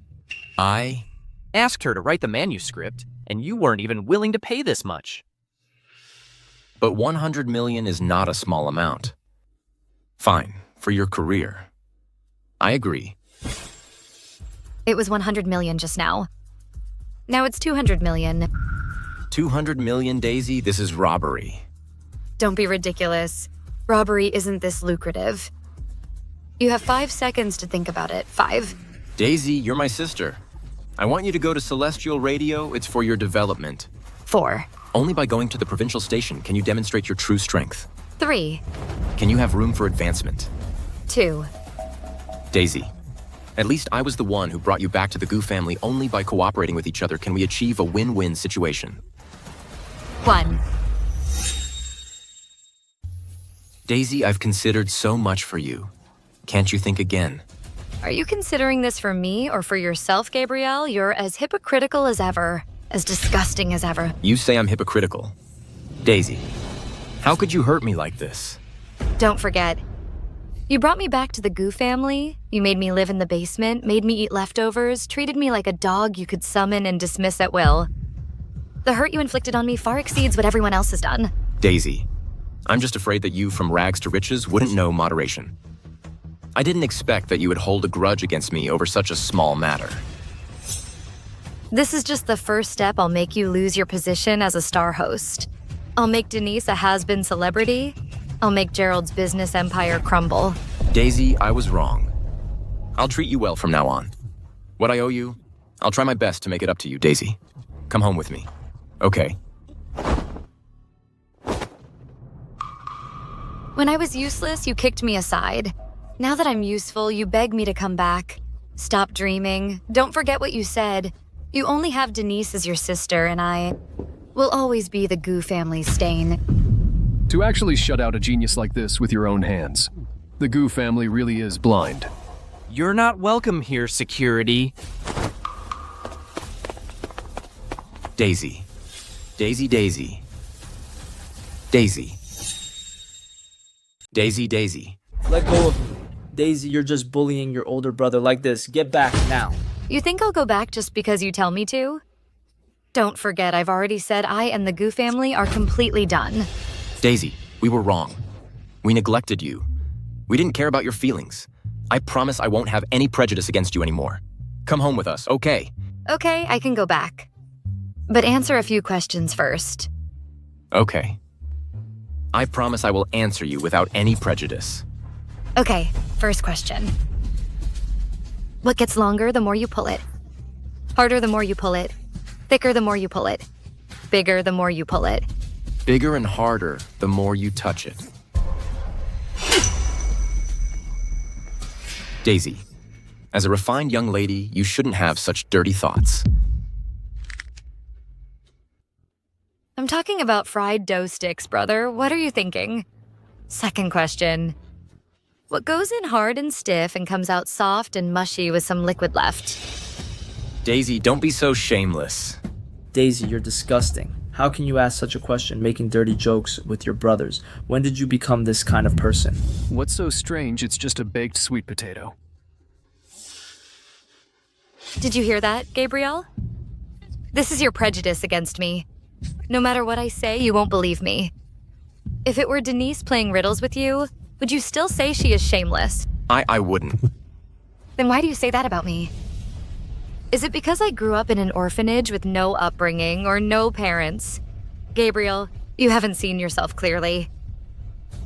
Speaker 7: I
Speaker 10: asked her to write the manuscript, and you weren't even willing to pay this much.
Speaker 7: But 100 million is not a small amount. Fine, for your career. I agree.
Speaker 1: It was 100 million just now. Now it's 200 million.
Speaker 7: 200 million, Daisy? This is robbery.
Speaker 1: Don't be ridiculous. Robbery isn't this lucrative. You have 5 seconds to think about it. 5.
Speaker 7: Daisy, you're my sister. I want you to go to Celestial Radio. It's for your development.
Speaker 1: 4.
Speaker 7: Only by going to the provincial station can you demonstrate your true strength.
Speaker 1: 3.
Speaker 7: Can you have room for advancement?
Speaker 1: 2.
Speaker 7: Daisy, at least I was the one who brought you back to the Gu family. Only by cooperating with each other can we achieve a win-win situation.
Speaker 1: 1.
Speaker 7: Daisy, I've considered so much for you. Can't you think again?
Speaker 1: Are you considering this for me or for yourself, Gabrielle? You're as hypocritical as ever, as disgusting as ever.
Speaker 7: You say I'm hypocritical. Daisy, how could you hurt me like this?
Speaker 1: Don't forget. You brought me back to the Gu family. You made me live in the basement, made me eat leftovers, treated me like a dog you could summon and dismiss at will. The hurt you inflicted on me far exceeds what everyone else has done.
Speaker 7: Daisy, I'm just afraid that you, from rags to riches, wouldn't know moderation. I didn't expect that you would hold a grudge against me over such a small matter.
Speaker 1: This is just the first step. I'll make you lose your position as a star host. I'll make Denise a has-been celebrity. I'll make Gerald's business empire crumble.
Speaker 7: Daisy, I was wrong. I'll treat you well from now on. What I owe you, I'll try my best to make it up to you, Daisy. Come home with me. Okay.
Speaker 1: When I was useless, you kicked me aside. Now that I'm useful, you beg me to come back. Stop dreaming. Don't forget what you said. You only have Denise as your sister, and I will always be the Gu family's stain.
Speaker 3: To actually shut out a genius like this with your own hands, The Gu family really is blind.
Speaker 10: You're not welcome here, security.
Speaker 7: Daisy. Daisy, Daisy. Daisy. Daisy, Daisy.
Speaker 5: Let go of me. Daisy, you're just bullying your older brother like this. Get back now.
Speaker 1: You think I'll go back just because you tell me to? Don't forget, I've already said I and the Gu family are completely done.
Speaker 7: Daisy, we were wrong. We neglected you. We didn't care about your feelings. I promise I won't have any prejudice against you anymore. Come home with us, okay?
Speaker 1: Okay, I can go back. But answer a few questions first.
Speaker 7: Okay. I promise I will answer you without any prejudice.
Speaker 1: Okay, first question. What gets longer the more you pull it? Harder the more you pull it? Thicker the more you pull it? Bigger the more you pull it?
Speaker 7: Bigger and harder the more you touch it. Daisy, as a refined young lady, you shouldn't have such dirty thoughts.
Speaker 1: I'm talking about fried dough sticks, brother. What are you thinking? Second question. What goes in hard and stiff and comes out soft and mushy with some liquid left?
Speaker 7: Daisy, don't be so shameless.
Speaker 5: Daisy, you're disgusting. How can you ask such a question making dirty jokes with your brothers? When did you become this kind of person?
Speaker 3: What's so strange? It's just a baked sweet potato.
Speaker 1: Did you hear that, Gabriel? This is your prejudice against me. No matter what I say, you won't believe me. If it were Denise playing riddles with you, would you still say she is shameless?
Speaker 7: I wouldn't.
Speaker 1: Then why do you say that about me? Is it because I grew up in an orphanage with no upbringing or no parents? Gabriel, you haven't seen yourself clearly.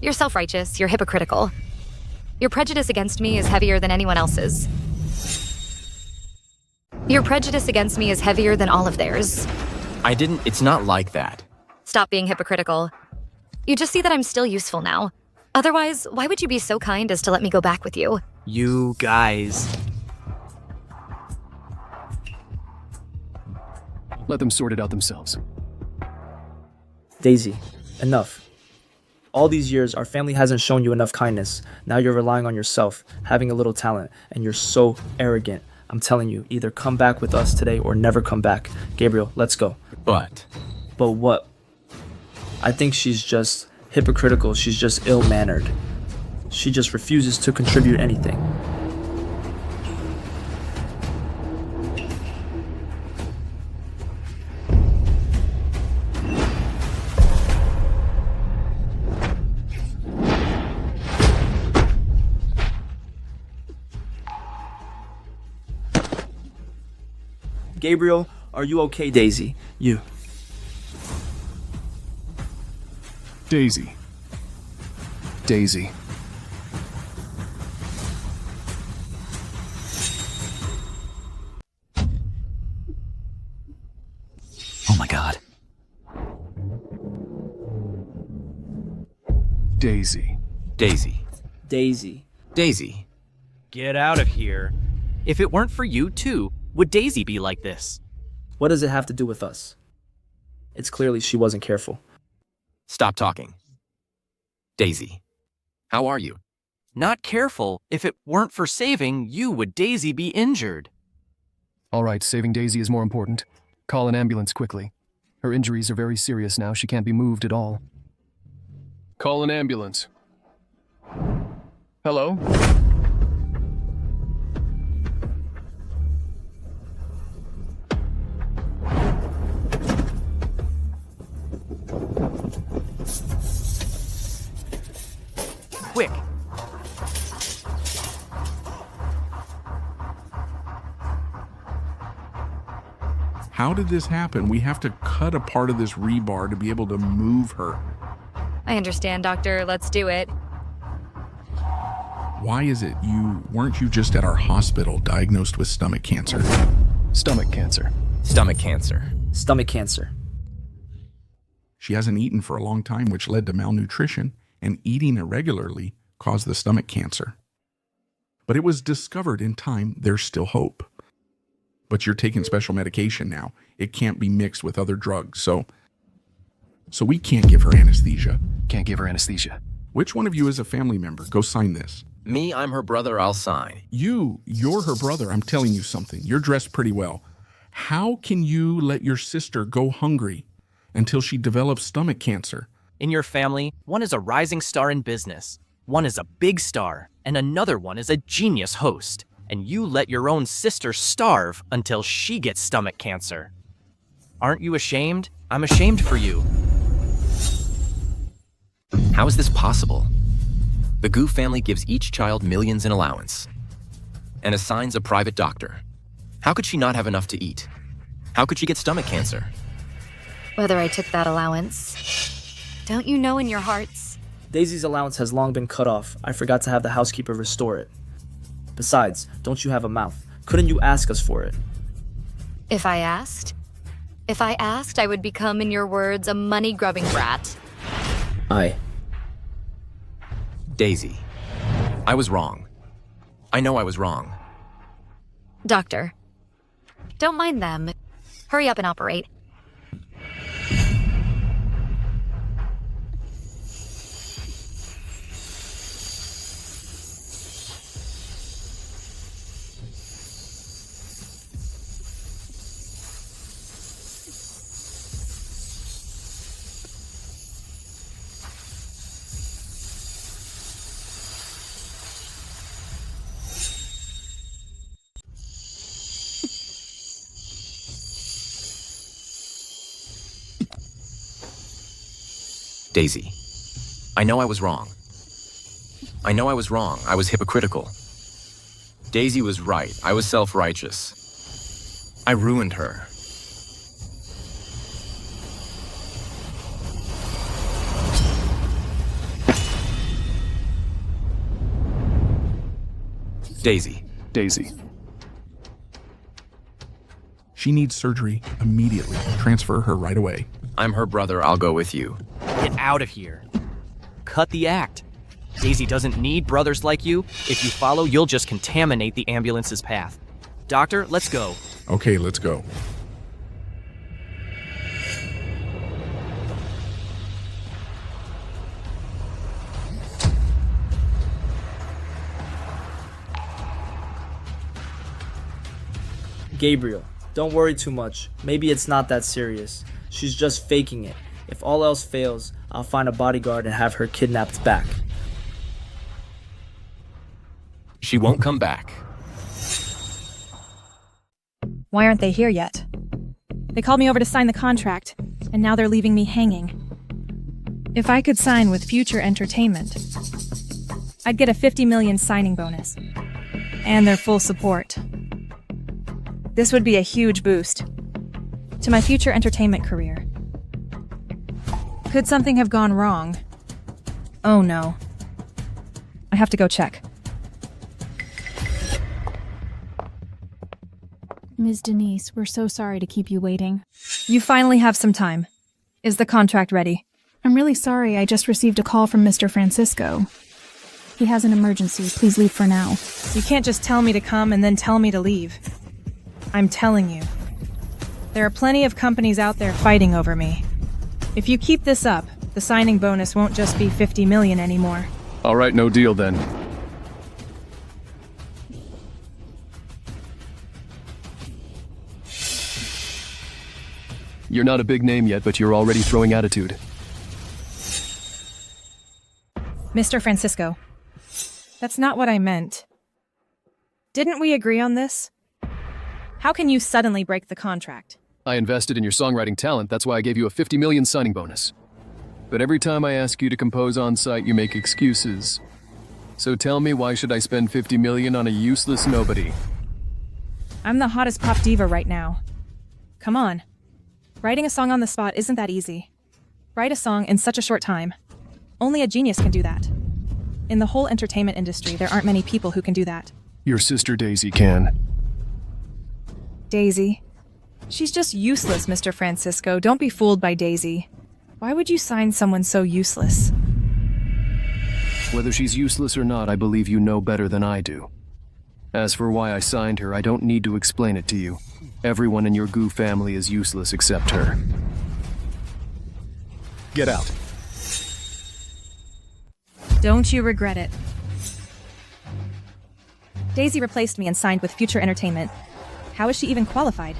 Speaker 1: You're self-righteous, you're hypocritical. Your prejudice against me is heavier than anyone else's. Your prejudice against me is heavier than all of theirs.
Speaker 7: It's not like that.
Speaker 1: Stop being hypocritical. You just see that I'm still useful now. Otherwise, why would you be so kind as to let me go back with you?
Speaker 10: You guys.
Speaker 3: Let them sort it out themselves.
Speaker 5: Daisy, enough. All these years, our family hasn't shown you enough kindness. Now you're relying on yourself, having a little talent, and you're so arrogant. I'm telling you, either come back with us today or never come back. Gabriel, let's go.
Speaker 7: But
Speaker 5: what? I think she's just hypocritical. She's just ill-mannered. She just refuses to contribute anything. Gabriel, are you okay, Daisy? You.
Speaker 3: Daisy. Daisy.
Speaker 12: Oh my god.
Speaker 3: Daisy.
Speaker 7: Daisy.
Speaker 5: Daisy.
Speaker 7: Daisy.
Speaker 10: Get out of here. If it weren't for you too, would Daisy be like this?
Speaker 5: What does it have to do with us? It's clearly she wasn't careful.
Speaker 7: Stop talking. Daisy, how are you?
Speaker 10: Not careful. If it weren't for saving you, would Daisy be injured?
Speaker 3: All right, saving Daisy is more important. Call an ambulance quickly. Her injuries are very serious now. She can't be moved at all. Call an ambulance. Hello?
Speaker 10: Quick!
Speaker 11: How did this happen? We have to cut a part of this rebar to be able to move her.
Speaker 1: I understand, Doctor. Let's do it.
Speaker 11: Why is it weren't you just at our hospital diagnosed with stomach cancer?
Speaker 3: Stomach cancer.
Speaker 7: Stomach cancer.
Speaker 5: Stomach cancer.
Speaker 11: She hasn't eaten for a long time, which led to malnutrition, and eating irregularly caused the stomach cancer. But it was discovered in time there's still hope. But you're taking special medication now. It can't be mixed with other drugs, so we can't give her anesthesia.
Speaker 3: Can't give her anesthesia.
Speaker 11: Which one of you is a family member? Go sign this.
Speaker 7: Me, I'm her brother, I'll sign.
Speaker 11: You're her brother. I'm telling you something. You're dressed pretty well. How can you let your sister go hungry until she develops stomach cancer?
Speaker 10: In your family, one is a rising star in business, one is a big star, and another one is a genius host. And you let your own sister starve until she gets stomach cancer. Aren't you ashamed? I'm ashamed for you.
Speaker 7: How is this possible? The Gu family gives each child millions in allowance and assigns a private doctor. How could she not have enough to eat? How could she get stomach cancer?
Speaker 1: Whether I took that allowance, don't you know in your hearts?
Speaker 5: Daisy's allowance has long been cut off. I forgot to have the housekeeper restore it. Besides, don't you have a mouth? Couldn't you ask us for it?
Speaker 1: If I asked, I would become, in your words, a money-grubbing brat.
Speaker 7: Daisy, I was wrong. I know I was wrong.
Speaker 1: Doctor, don't mind them. Hurry up and operate.
Speaker 7: Daisy, I know I was wrong. I know I was wrong. I was hypocritical. Daisy was right. I was self-righteous. I ruined her. Daisy.
Speaker 11: She needs surgery immediately. Transfer her right away.
Speaker 7: I'm her brother. I'll go with you.
Speaker 10: Get out of here. Cut the act. Daisy doesn't need brothers like you. If you follow, you'll just contaminate the ambulance's path. Doctor, let's go.
Speaker 11: Okay, let's go.
Speaker 5: Gabriel, don't worry too much. Maybe it's not that serious. She's just faking it. If all else fails, I'll find a bodyguard and have her kidnapped back.
Speaker 7: She won't come back.
Speaker 2: Why aren't they here yet? They called me over to sign the contract, and now they're leaving me hanging. If I could sign with Future Entertainment, I'd get a 50 million signing bonus, and their full support. This would be a huge boost to my future entertainment career. Could something have gone wrong? Oh no. I have to go check.
Speaker 15: Ms. Denise, we're so sorry to keep you waiting.
Speaker 2: You finally have some time. Is the contract ready?
Speaker 15: I'm really sorry. I just received a call from Mr. Francisco. He has an emergency. Please leave for now.
Speaker 2: You can't just tell me to come and then tell me to leave. I'm telling you. There are plenty of companies out there fighting over me. If you keep this up, the signing bonus won't just be 50 million anymore.
Speaker 3: All right, no deal then. You're not a big name yet, but you're already throwing attitude.
Speaker 2: Mr. Francisco, that's not what I meant. Didn't we agree on this? How can you suddenly break the contract?
Speaker 3: I invested in your songwriting talent, that's why I gave you a 50 million signing bonus. But every time I ask you to compose on site, you make excuses. So tell me, why should I spend 50 million on a useless nobody?
Speaker 2: I'm the hottest pop diva right now. Come on. Writing a song on the spot isn't that easy. Write a song in such a short time. Only a genius can do that. In the whole entertainment industry, there aren't many people who can do that.
Speaker 3: Your sister Daisy can.
Speaker 2: Daisy? She's just useless, Mr. Francisco. Don't be fooled by Daisy. Why would you sign someone so useless?
Speaker 3: Whether she's useless or not, I believe you know better than I do. As for why I signed her, I don't need to explain it to you. Everyone in your Gu family is useless except her. Get out.
Speaker 2: Don't you regret it. Daisy replaced me and signed with Future Entertainment. How is she even qualified?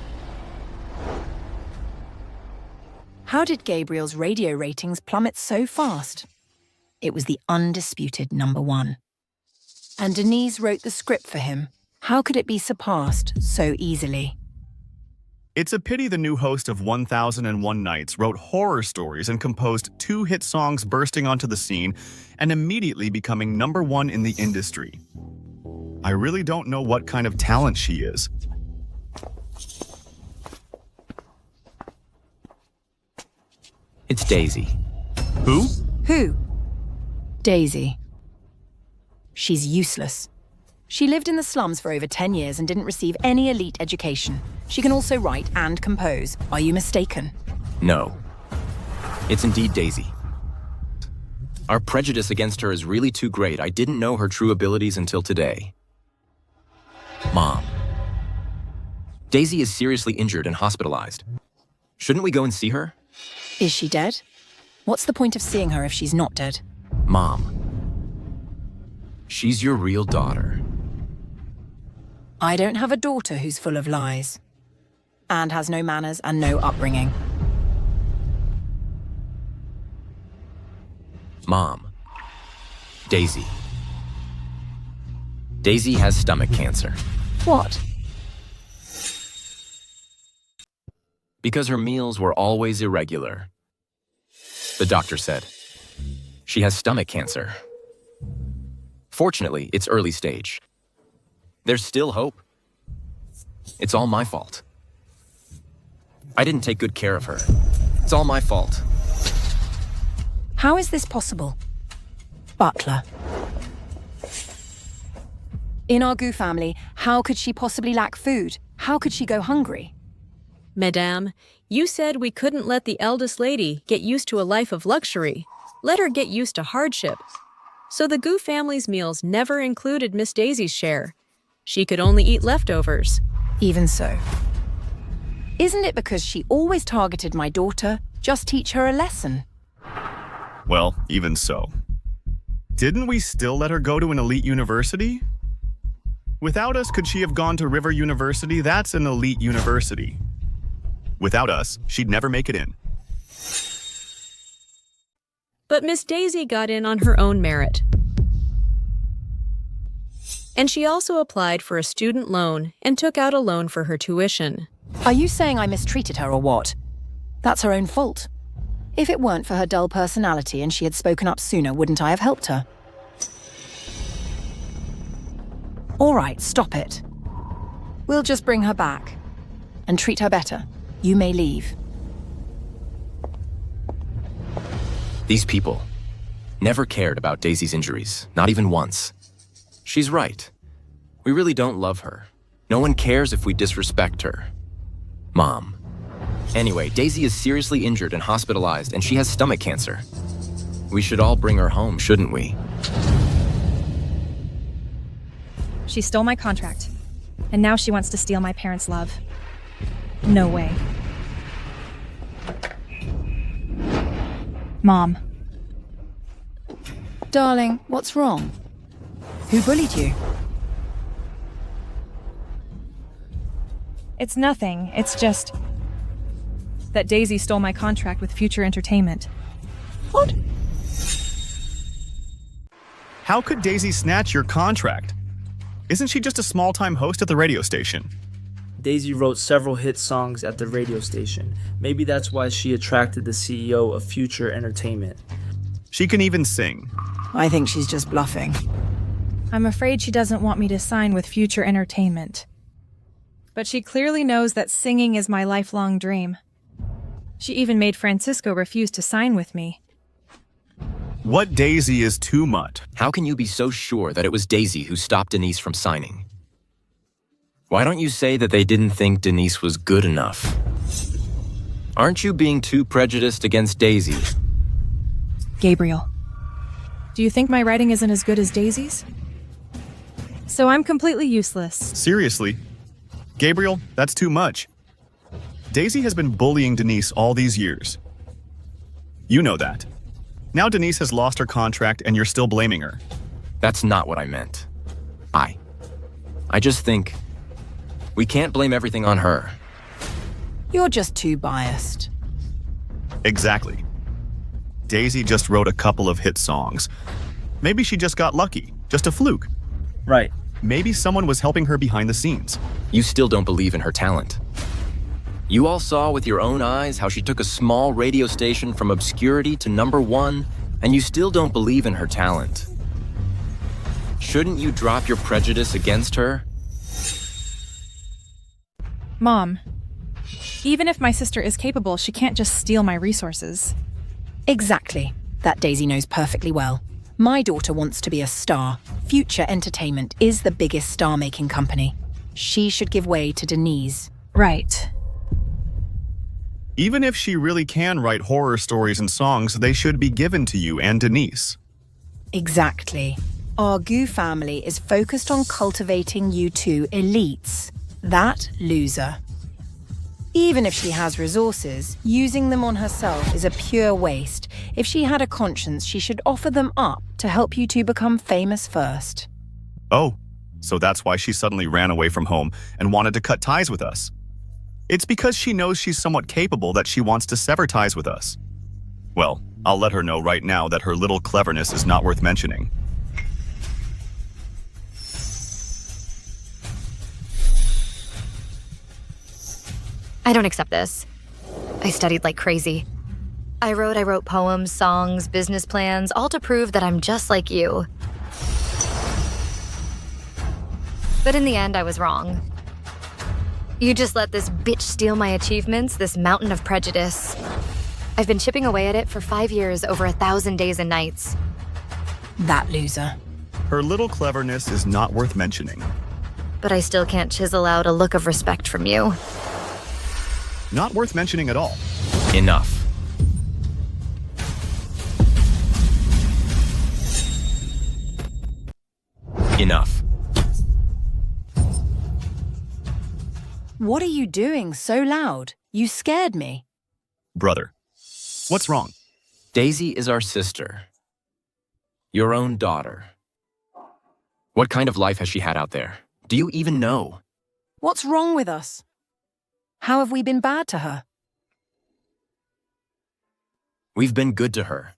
Speaker 16: How did Gabriel's radio ratings plummet so fast? It was the undisputed #1. And Denise wrote the script for him. How could it be surpassed so easily?
Speaker 4: It's a pity the new host of 1001 Nights wrote horror stories and composed 2 hit songs bursting onto the scene and immediately becoming #1 in the industry. I really don't know what kind of talent she is.
Speaker 7: It's Daisy.
Speaker 4: Who?
Speaker 16: Who? Daisy. She's useless. She lived in the slums for over 10 years and didn't receive any elite education. She can also write and compose. Are you mistaken?
Speaker 7: No. It's indeed Daisy. Our prejudice against her is really too great. I didn't know her true abilities until today. Mom. Daisy is seriously injured and hospitalized. Shouldn't we go and see her?
Speaker 16: Is she dead? What's the point of seeing her if she's not dead?
Speaker 7: Mom. She's your real daughter.
Speaker 16: I don't have a daughter who's full of lies. And has no manners and no upbringing.
Speaker 7: Mom. Daisy. Daisy has stomach cancer.
Speaker 16: What?
Speaker 7: Because her meals were always irregular. The doctor said, she has stomach cancer. Fortunately, it's early stage. There's still hope. It's all my fault. I didn't take good care of her. It's all my fault.
Speaker 16: How is this possible? Butler. In our Gu family, how could she possibly lack food? How could she go hungry?
Speaker 17: Madame, you said we couldn't let the eldest lady get used to a life of luxury. Let her get used to hardship. So the Gu family's meals never included Miss Daisy's share. She could only eat leftovers.
Speaker 16: Even so. Isn't it because she always targeted my daughter? Just teach her a lesson.
Speaker 4: Well, even so. Didn't we still let her go to an elite university? Without us, could she have gone to River University? That's an elite university. Without us, she'd never make it in.
Speaker 17: But Miss Daisy got in on her own merit. And she also applied for a student loan and took out a loan for her tuition.
Speaker 16: Are you saying I mistreated her or what? That's her own fault. If it weren't for her dull personality and she had spoken up sooner, wouldn't I have helped her? All right, stop it. We'll just bring her back and treat her better. You may leave.
Speaker 7: These people never cared about Daisy's injuries, not even once. She's right. We really don't love her. No one cares if we disrespect her. Mom. Anyway, Daisy is seriously injured and hospitalized, and she has stomach cancer. We should all bring her home, shouldn't we?
Speaker 2: She stole my contract, and now she wants to steal my parents' love. No way. Mom.
Speaker 16: Darling, what's wrong? Who bullied you?
Speaker 2: It's nothing. It's just that Daisy stole my contract with Future Entertainment.
Speaker 16: What?
Speaker 4: How could Daisy snatch your contract? Isn't she just a small-time host at the radio station?
Speaker 5: Daisy wrote several hit songs at the radio station. Maybe that's why she attracted the CEO of Future Entertainment.
Speaker 4: She can even sing.
Speaker 16: I think she's just bluffing.
Speaker 2: I'm afraid she doesn't want me to sign with Future Entertainment. But she clearly knows that singing is my lifelong dream. She even made Francisco refuse to sign with me.
Speaker 4: What Daisy is too much.
Speaker 7: How can you be so sure that it was Daisy who stopped Denise from signing? Why don't you say that they didn't think Denise was good enough? Aren't you being too prejudiced against Daisy?
Speaker 2: Gabriel, do you think my writing isn't as good as Daisy's? So I'm completely useless.
Speaker 4: Seriously? Gabriel, that's too much. Daisy has been bullying Denise all these years. You know that. Now Denise has lost her contract and you're still blaming her.
Speaker 7: That's not what I meant. I just think we can't blame everything on her.
Speaker 16: You're just too biased.
Speaker 4: Exactly. Daisy just wrote a couple of hit songs. Maybe she just got lucky, just a fluke.
Speaker 5: Right.
Speaker 4: Maybe someone was helping her behind the scenes.
Speaker 7: You still don't believe in her talent. You all saw with your own eyes how she took a small radio station from obscurity to #1, and you still don't believe in her talent. Shouldn't you drop your prejudice against her?
Speaker 2: Mom, even if my sister is capable, she can't just steal my resources.
Speaker 16: Exactly. That Daisy knows perfectly well. My daughter wants to be a star. Future Entertainment is the biggest star-making company. She should give way to Denise.
Speaker 2: Right.
Speaker 4: Even if she really can write horror stories and songs, they should be given to you and Denise.
Speaker 16: Exactly. Our Gu family is focused on cultivating you two elites. That loser. Even if she has resources, using them on herself is a pure waste. If she had a conscience, she should offer them up to help you two become famous first.
Speaker 4: Oh, so that's why she suddenly ran away from home and wanted to cut ties with us. It's because she knows she's somewhat capable that she wants to sever ties with us. Well, I'll let her know right now that her little cleverness is not worth mentioning.
Speaker 1: I don't accept this. I studied like crazy. I wrote poems, songs, business plans, all to prove that I'm just like you. But in the end, I was wrong. You just let this bitch steal my achievements, this mountain of prejudice. I've been chipping away at it for 5 years, over 1,000 days and nights.
Speaker 16: That loser.
Speaker 4: Her little cleverness is not worth mentioning.
Speaker 1: But I still can't chisel out a look of respect from you.
Speaker 4: Not worth mentioning at all.
Speaker 7: Enough. Enough.
Speaker 16: What are you doing so loud? You scared me.
Speaker 4: Brother, what's wrong?
Speaker 7: Daisy is our sister. Your own daughter. What kind of life has she had out there? Do you even know?
Speaker 16: What's wrong with us? How have we been bad to her?
Speaker 7: We've been good to her.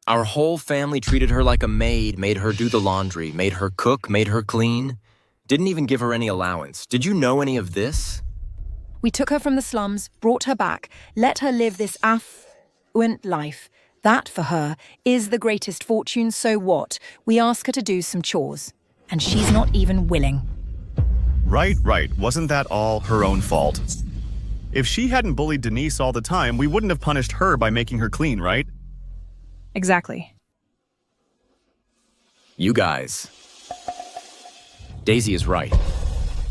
Speaker 7: Our whole family treated her like a maid, made her do the laundry, made her cook, made her clean. Didn't even give her any allowance. Did you know any of this?
Speaker 16: We took her from the slums, brought her back, let her live this affluent life. That, for her, is the greatest fortune, so what? We ask her to do some chores, and she's not even willing.
Speaker 4: Right. Wasn't that all her own fault? If she hadn't bullied Denise all the time, we wouldn't have punished her by making her clean, right?
Speaker 2: Exactly.
Speaker 7: You guys. Daisy is right.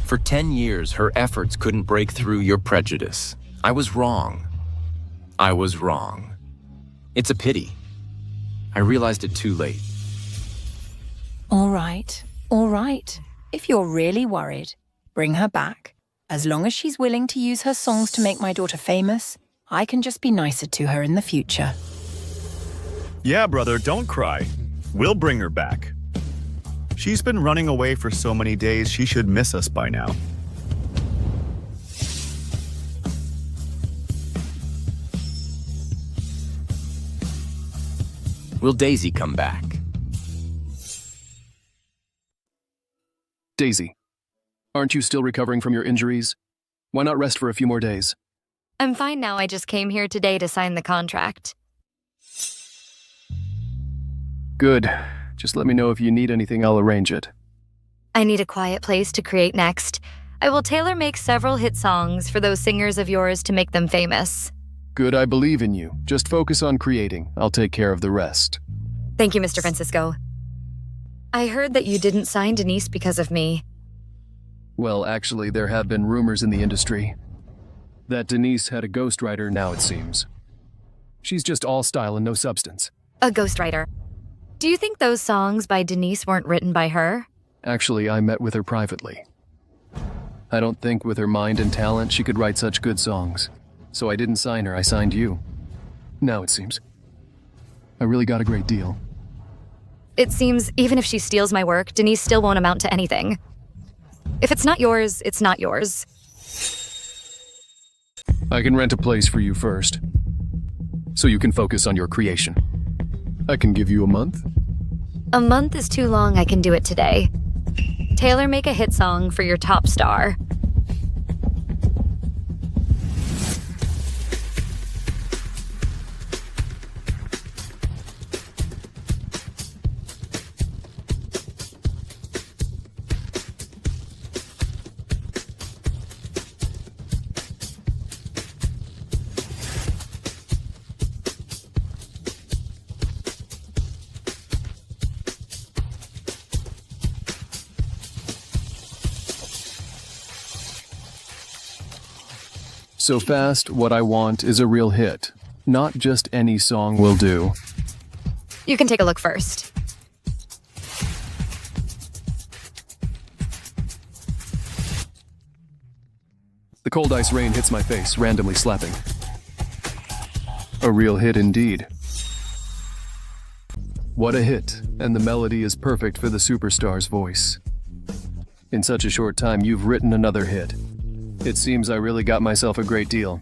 Speaker 7: For 10 years, her efforts couldn't break through your prejudice. I was wrong. It's a pity. I realized it too late.
Speaker 16: All right. If you're really worried, bring her back. As long as she's willing to use her songs to make my daughter famous, I can just be nicer to her in the future.
Speaker 4: Yeah, brother, don't cry. We'll bring her back. She's been running away for so many days, she should miss us by now.
Speaker 7: Will Daisy come back?
Speaker 3: Daisy, aren't you still recovering from your injuries? Why not rest for a few more days?
Speaker 1: I'm fine now. I just came here today to sign the contract.
Speaker 3: Good. Just let me know if you need anything, I'll arrange it.
Speaker 1: I need a quiet place to create next. I will tailor-make several hit songs for those singers of yours to make them famous.
Speaker 3: Good, I believe in you. Just focus on creating. I'll take care of the rest.
Speaker 1: Thank you, Mr. Francisco. I heard that you didn't sign Denise because of me.
Speaker 3: Well, actually, there have been rumors in the industry that Denise had a ghostwriter now, it seems. She's just all style and no substance.
Speaker 1: A ghostwriter. Do you think those songs by Denise weren't written by her?
Speaker 3: Actually, I met with her privately. I don't think with her mind and talent she could write such good songs. So I didn't sign her, I signed you. Now it seems. I really got a great deal.
Speaker 1: It seems even if she steals my work, Denise still won't amount to anything. If it's not yours, it's not yours.
Speaker 3: I can rent a place for you first, so you can focus on your creation. I can give you a month.
Speaker 1: A month is too long, I can do it today. Taylor, make a hit song for your top star.
Speaker 3: So fast, what I want is a real hit. Not just any song will do.
Speaker 1: You can take a look first.
Speaker 3: The cold ice rain hits my face, randomly slapping. A real hit indeed. What a hit, and the melody is perfect for the superstar's voice. In such a short time, you've written another hit. It seems I really got myself a great deal.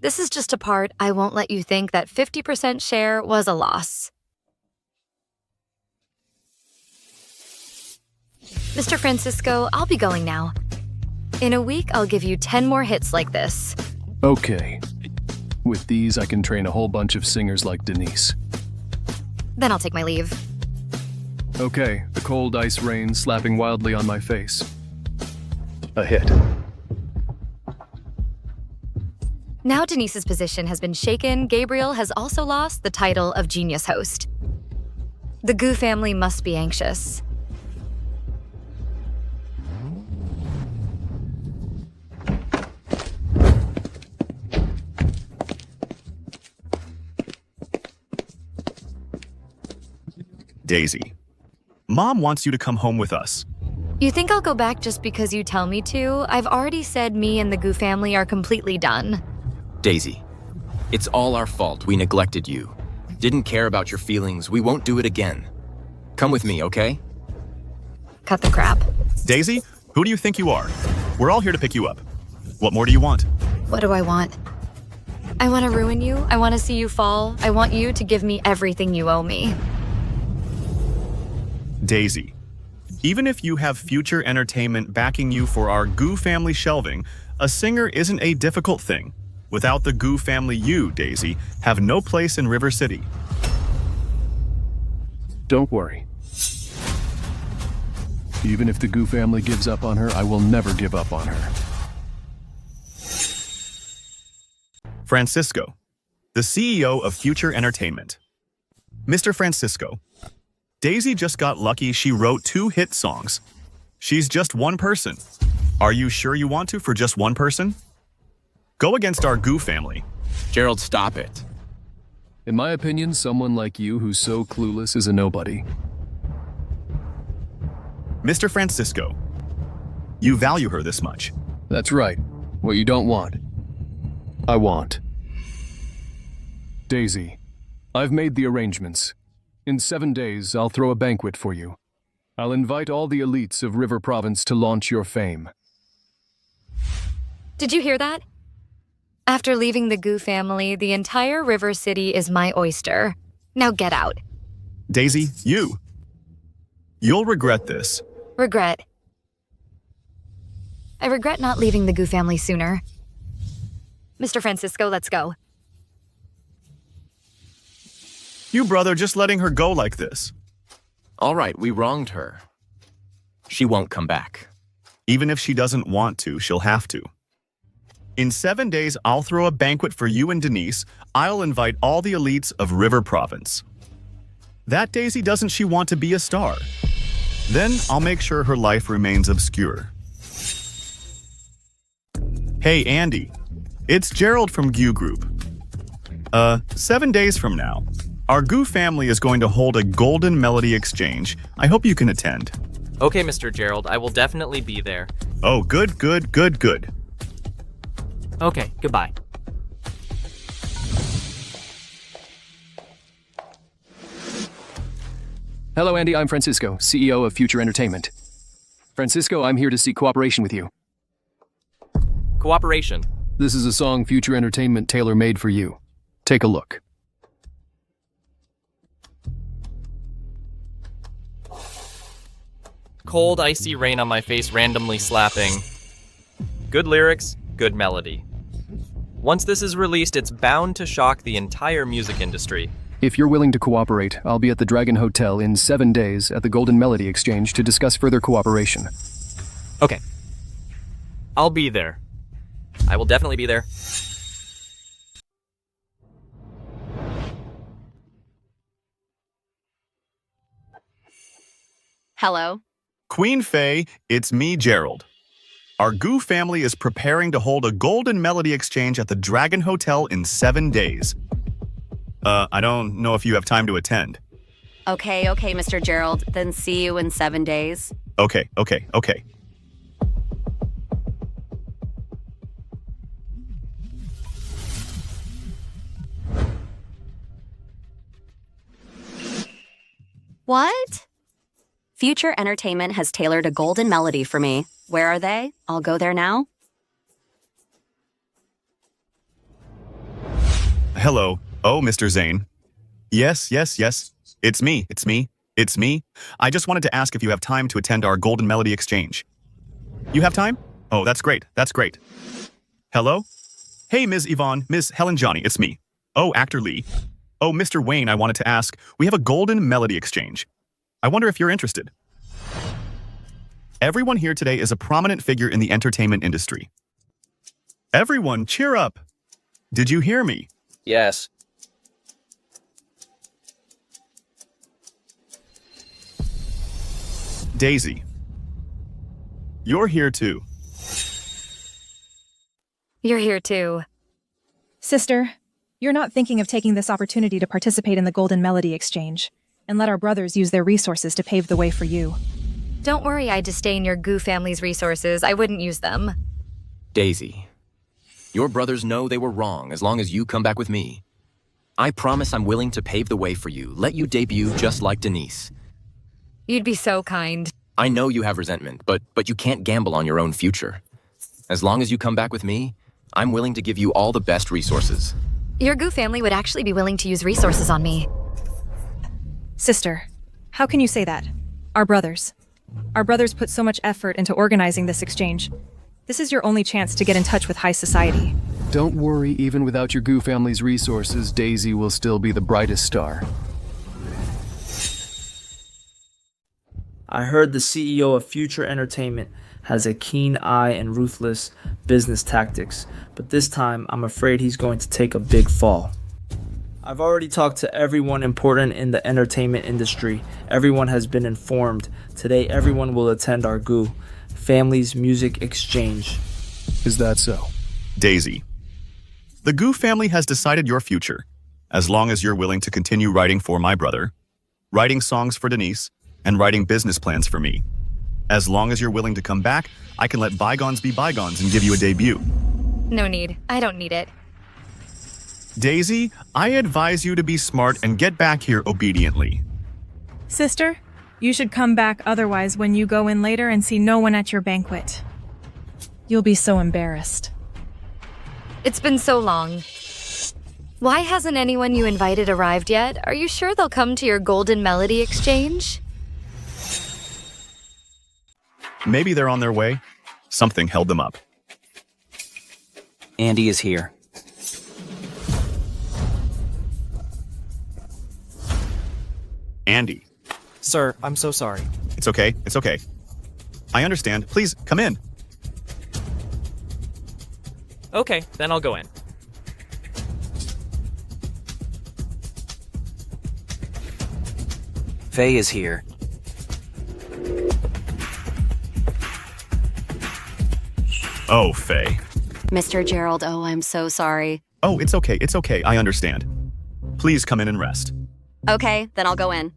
Speaker 1: This is just a part I won't let you think that 50% share was a loss. Mr. Francisco, I'll be going now. In a week, I'll give you 10 more hits like this.
Speaker 3: Okay. With these, I can train a whole bunch of singers like Denise.
Speaker 1: Then I'll take my leave.
Speaker 3: Okay, the cold ice rain slapping wildly on my face. A hit.
Speaker 1: Now Denise's position has been shaken, Gabriel has also lost the title of Genius Host. The Gu family must be anxious.
Speaker 4: Daisy, Mom wants you to come home with us.
Speaker 1: You think I'll go back just because you tell me to? I've already said me and the Gu family are completely done.
Speaker 7: Daisy, it's all our fault. We neglected you. Didn't care about your feelings. We won't do it again. Come with me, okay?
Speaker 1: Cut the crap.
Speaker 4: Daisy, who do you think you are? We're all here to pick you up. What more do you want?
Speaker 1: What do I want? I want to ruin you. I want to see you fall. I want you to give me everything you owe me.
Speaker 4: Daisy, even if you have Future Entertainment backing you for our Gu family shelving, a singer isn't a difficult thing. Without the Gu family, you, Daisy, have no place in River City.
Speaker 3: Don't worry. Even if the Gu family gives up on her, I will never give up on her.
Speaker 4: Francisco, the CEO of Future Entertainment. Mr. Francisco, Daisy just got lucky she wrote 2 hit songs. She's just one person. Are you sure you want to for just one person? Go against our Gu family.
Speaker 7: Gerald, stop it.
Speaker 3: In my opinion, someone like you who's so clueless is a nobody.
Speaker 4: Mr. Francisco, you value her this much.
Speaker 3: That's right. What you don't want, I want. Daisy, I've made the arrangements. In 7 days, I'll throw a banquet for you. I'll invite all the elites of River Province to launch your fame.
Speaker 1: Did you hear that? After leaving the Gu family, the entire River City is my oyster. Now get out.
Speaker 4: Daisy, you'll regret this.
Speaker 1: Regret. I regret not leaving the Gu family sooner. Mr. Francisco, let's go.
Speaker 4: You, brother, just letting her go like this.
Speaker 7: All right, we wronged her. She won't come back.
Speaker 4: Even if she doesn't want to, she'll have to. In 7 days, I'll throw a banquet for you and Denise. I'll invite all the elites of River Province. That Daisy doesn't she want to be a star? Then I'll make sure her life remains obscure. Hey, Andy. It's Gerald from Gu Group. 7 days from now, our Gu family is going to hold a Golden Melody Exchange. I hope you can attend.
Speaker 10: Okay, Mr. Gerald, I will definitely be there.
Speaker 4: Oh, good.
Speaker 10: Okay, goodbye.
Speaker 3: Hello, Andy. I'm Francisco, CEO of Future Entertainment. Francisco, I'm here to seek cooperation with you.
Speaker 10: Cooperation.
Speaker 3: This is a song Future Entertainment tailor-made for you. Take a look.
Speaker 10: Cold, icy rain on my face randomly slapping. Good lyrics, good melody. Once this is released, it's bound to shock the entire music industry.
Speaker 3: If you're willing to cooperate, I'll be at the Dragon Hotel in 7 days at the Golden Melody Exchange to discuss further cooperation.
Speaker 10: Okay. I'll be there. I will definitely be there.
Speaker 8: Hello.
Speaker 4: Queen Faye, it's me, Gerald. Our Goo family is preparing to hold a Golden Melody Exchange at the Dragon Hotel in 7 days. I don't know if you have time to attend.
Speaker 8: Okay, Mr. Gerald. Then see you in 7 days.
Speaker 4: Okay.
Speaker 8: What? Future Entertainment has tailored a golden melody for me. Where are they? I'll go there now.
Speaker 4: Hello. Oh, Mr. Zane. Yes. It's me. I just wanted to ask if you have time to attend our Golden Melody Exchange. You have time? Oh, that's great. Hello? Hey, Ms. Yvonne, Ms. Helen Johnny, it's me. Oh, Actor Lee. Oh, Mr. Wayne, I wanted to ask, we have a Golden Melody Exchange. I wonder if you're interested. Everyone here today is a prominent figure in the entertainment industry. Everyone, cheer up. Did you hear me?
Speaker 10: Yes.
Speaker 4: Daisy. You're here too.
Speaker 1: You're here too.
Speaker 2: Sister, you're not thinking of taking this opportunity to participate in the Golden Melody Exchange and let our brothers use their resources to pave the way for you.
Speaker 1: Don't worry, I disdain your Goo family's resources. I wouldn't use them.
Speaker 7: Daisy, your brothers know they were wrong as long as you come back with me. I promise I'm willing to pave the way for you, let you debut just like Denise.
Speaker 1: You'd be so kind.
Speaker 7: I know you have resentment, but you can't gamble on your own future. As long as you come back with me, I'm willing to give you all the best resources.
Speaker 1: Your Goo family would actually be willing to use resources on me.
Speaker 2: Sister, how can you say that? Our brothers put so much effort into organizing this exchange. This is your only chance to get in touch with high society.
Speaker 3: Don't worry, even without your Goo family's resources, Daisy will still be the brightest star.
Speaker 5: I heard the CEO of Future Entertainment has a keen eye and ruthless business tactics, but this time I'm afraid he's going to take a big fall. I've already talked to everyone important in the entertainment industry. Everyone has been informed. Today everyone will attend our Goo Family's Music Exchange.
Speaker 3: Is that so?
Speaker 4: Daisy. The Goo family has decided your future, as long as you're willing to continue writing for my brother, writing songs for Denise, and writing business plans for me. As long as you're willing to come back, I can let bygones be bygones and give you a debut.
Speaker 1: No need. I don't need it.
Speaker 4: Daisy, I advise you to be smart and get back here obediently.
Speaker 2: Sister, you should come back otherwise when you go in later and see no one at your banquet. You'll be so embarrassed.
Speaker 1: It's been so long. Why hasn't anyone you invited arrived yet? Are you sure they'll come to your Golden Melody Exchange?
Speaker 4: Maybe they're on their way. Something held them up.
Speaker 14: Andy is here.
Speaker 4: Andy.
Speaker 10: Sir, I'm so sorry.
Speaker 4: It's okay. I understand. Please, come in.
Speaker 10: Okay, then I'll go in.
Speaker 14: Faye is here.
Speaker 4: Oh, Faye.
Speaker 8: Mr. Gerald, oh, I'm so sorry.
Speaker 4: Oh, it's okay. I understand. Please come in and rest.
Speaker 8: Okay, then I'll go in.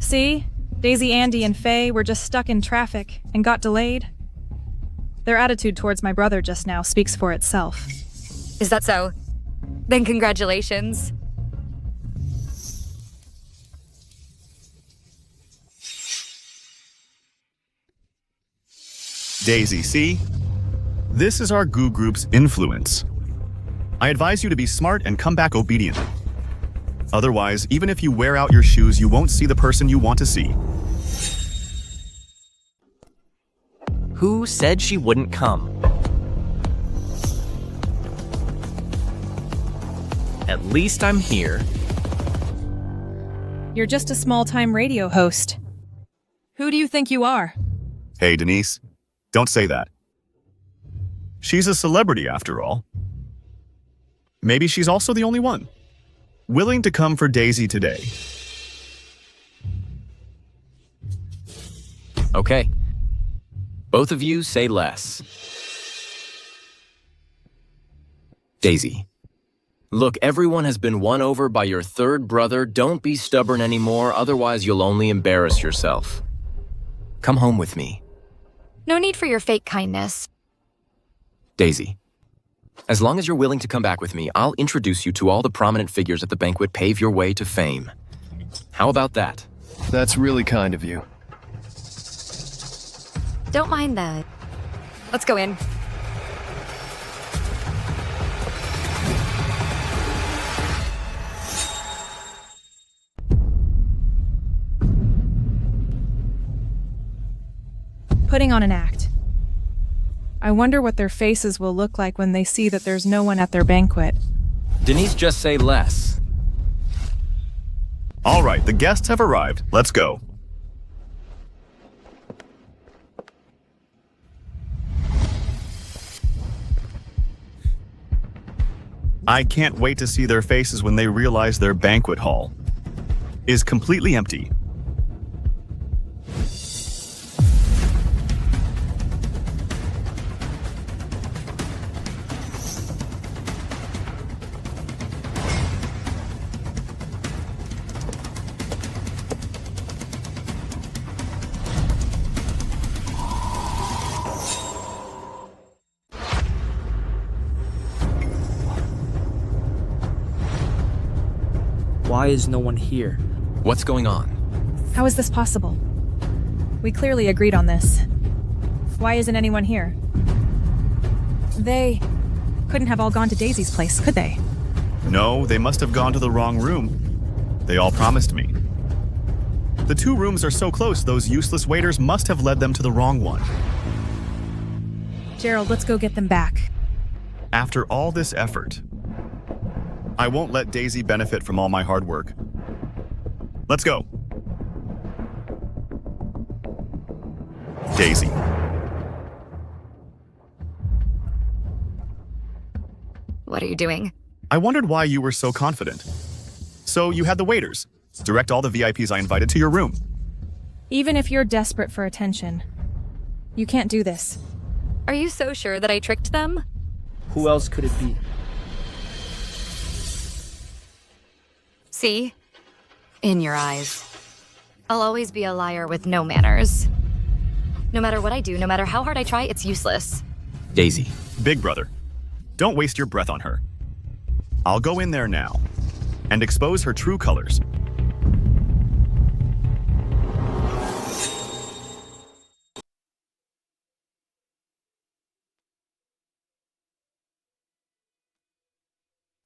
Speaker 2: See? Daisy, Andy, and Faye were just stuck in traffic and got delayed. Their attitude towards my brother just now speaks for itself.
Speaker 1: Is that so? Then congratulations.
Speaker 4: Daisy, see? This is our Goo Group's influence. I advise you to be smart and come back obediently. Otherwise, even if you wear out your shoes, you won't see the person you want to see.
Speaker 10: Who said she wouldn't come? At least I'm here.
Speaker 2: You're just a small-time radio host. Who do you think you are?
Speaker 4: Hey, Denise, don't say that. She's a celebrity after all. Maybe she's also the only one willing to come for Daisy today.
Speaker 7: Okay. Both of you say less. Daisy. Look, everyone has been won over by your third brother. Don't be stubborn anymore, otherwise you'll only embarrass yourself. Come home with me.
Speaker 1: No need for your fake kindness.
Speaker 7: Daisy. As long as you're willing to come back with me, I'll introduce you to all the prominent figures at the banquet, pave your way to fame. How about that?
Speaker 3: That's really kind of you.
Speaker 1: Don't mind that. Let's go in.
Speaker 2: Putting on an act. I wonder what their faces will look like when they see that there's no one at their banquet.
Speaker 7: Denise, just say less.
Speaker 4: All right, the guests have arrived. Let's go. I can't wait to see their faces when they realize their banquet hall is completely empty.
Speaker 5: Why is no one here?
Speaker 7: What's going on?
Speaker 2: How is this possible? We clearly agreed on this. Why isn't anyone here? They couldn't have all gone to Daisy's place, could they?
Speaker 4: No, they must have gone to the wrong room. They all promised me. The two rooms are so close, those useless waiters must have led them to the wrong one.
Speaker 2: Gerald, let's go get them back.
Speaker 4: After all this effort, I won't let Daisy benefit from all my hard work. Let's go. Daisy.
Speaker 1: What are you doing?
Speaker 4: I wondered why you were so confident. So you had the waiters direct all the VIPs I invited to your room.
Speaker 2: Even if you're desperate for attention, you can't do this.
Speaker 1: Are you so sure that I tricked them?
Speaker 5: Who else could it be?
Speaker 1: See? In your eyes. I'll always be a liar with no manners. No matter what I do, no matter how hard I try, it's useless.
Speaker 7: Daisy.
Speaker 4: Big brother, don't waste your breath on her. I'll go in there now and expose her true colors.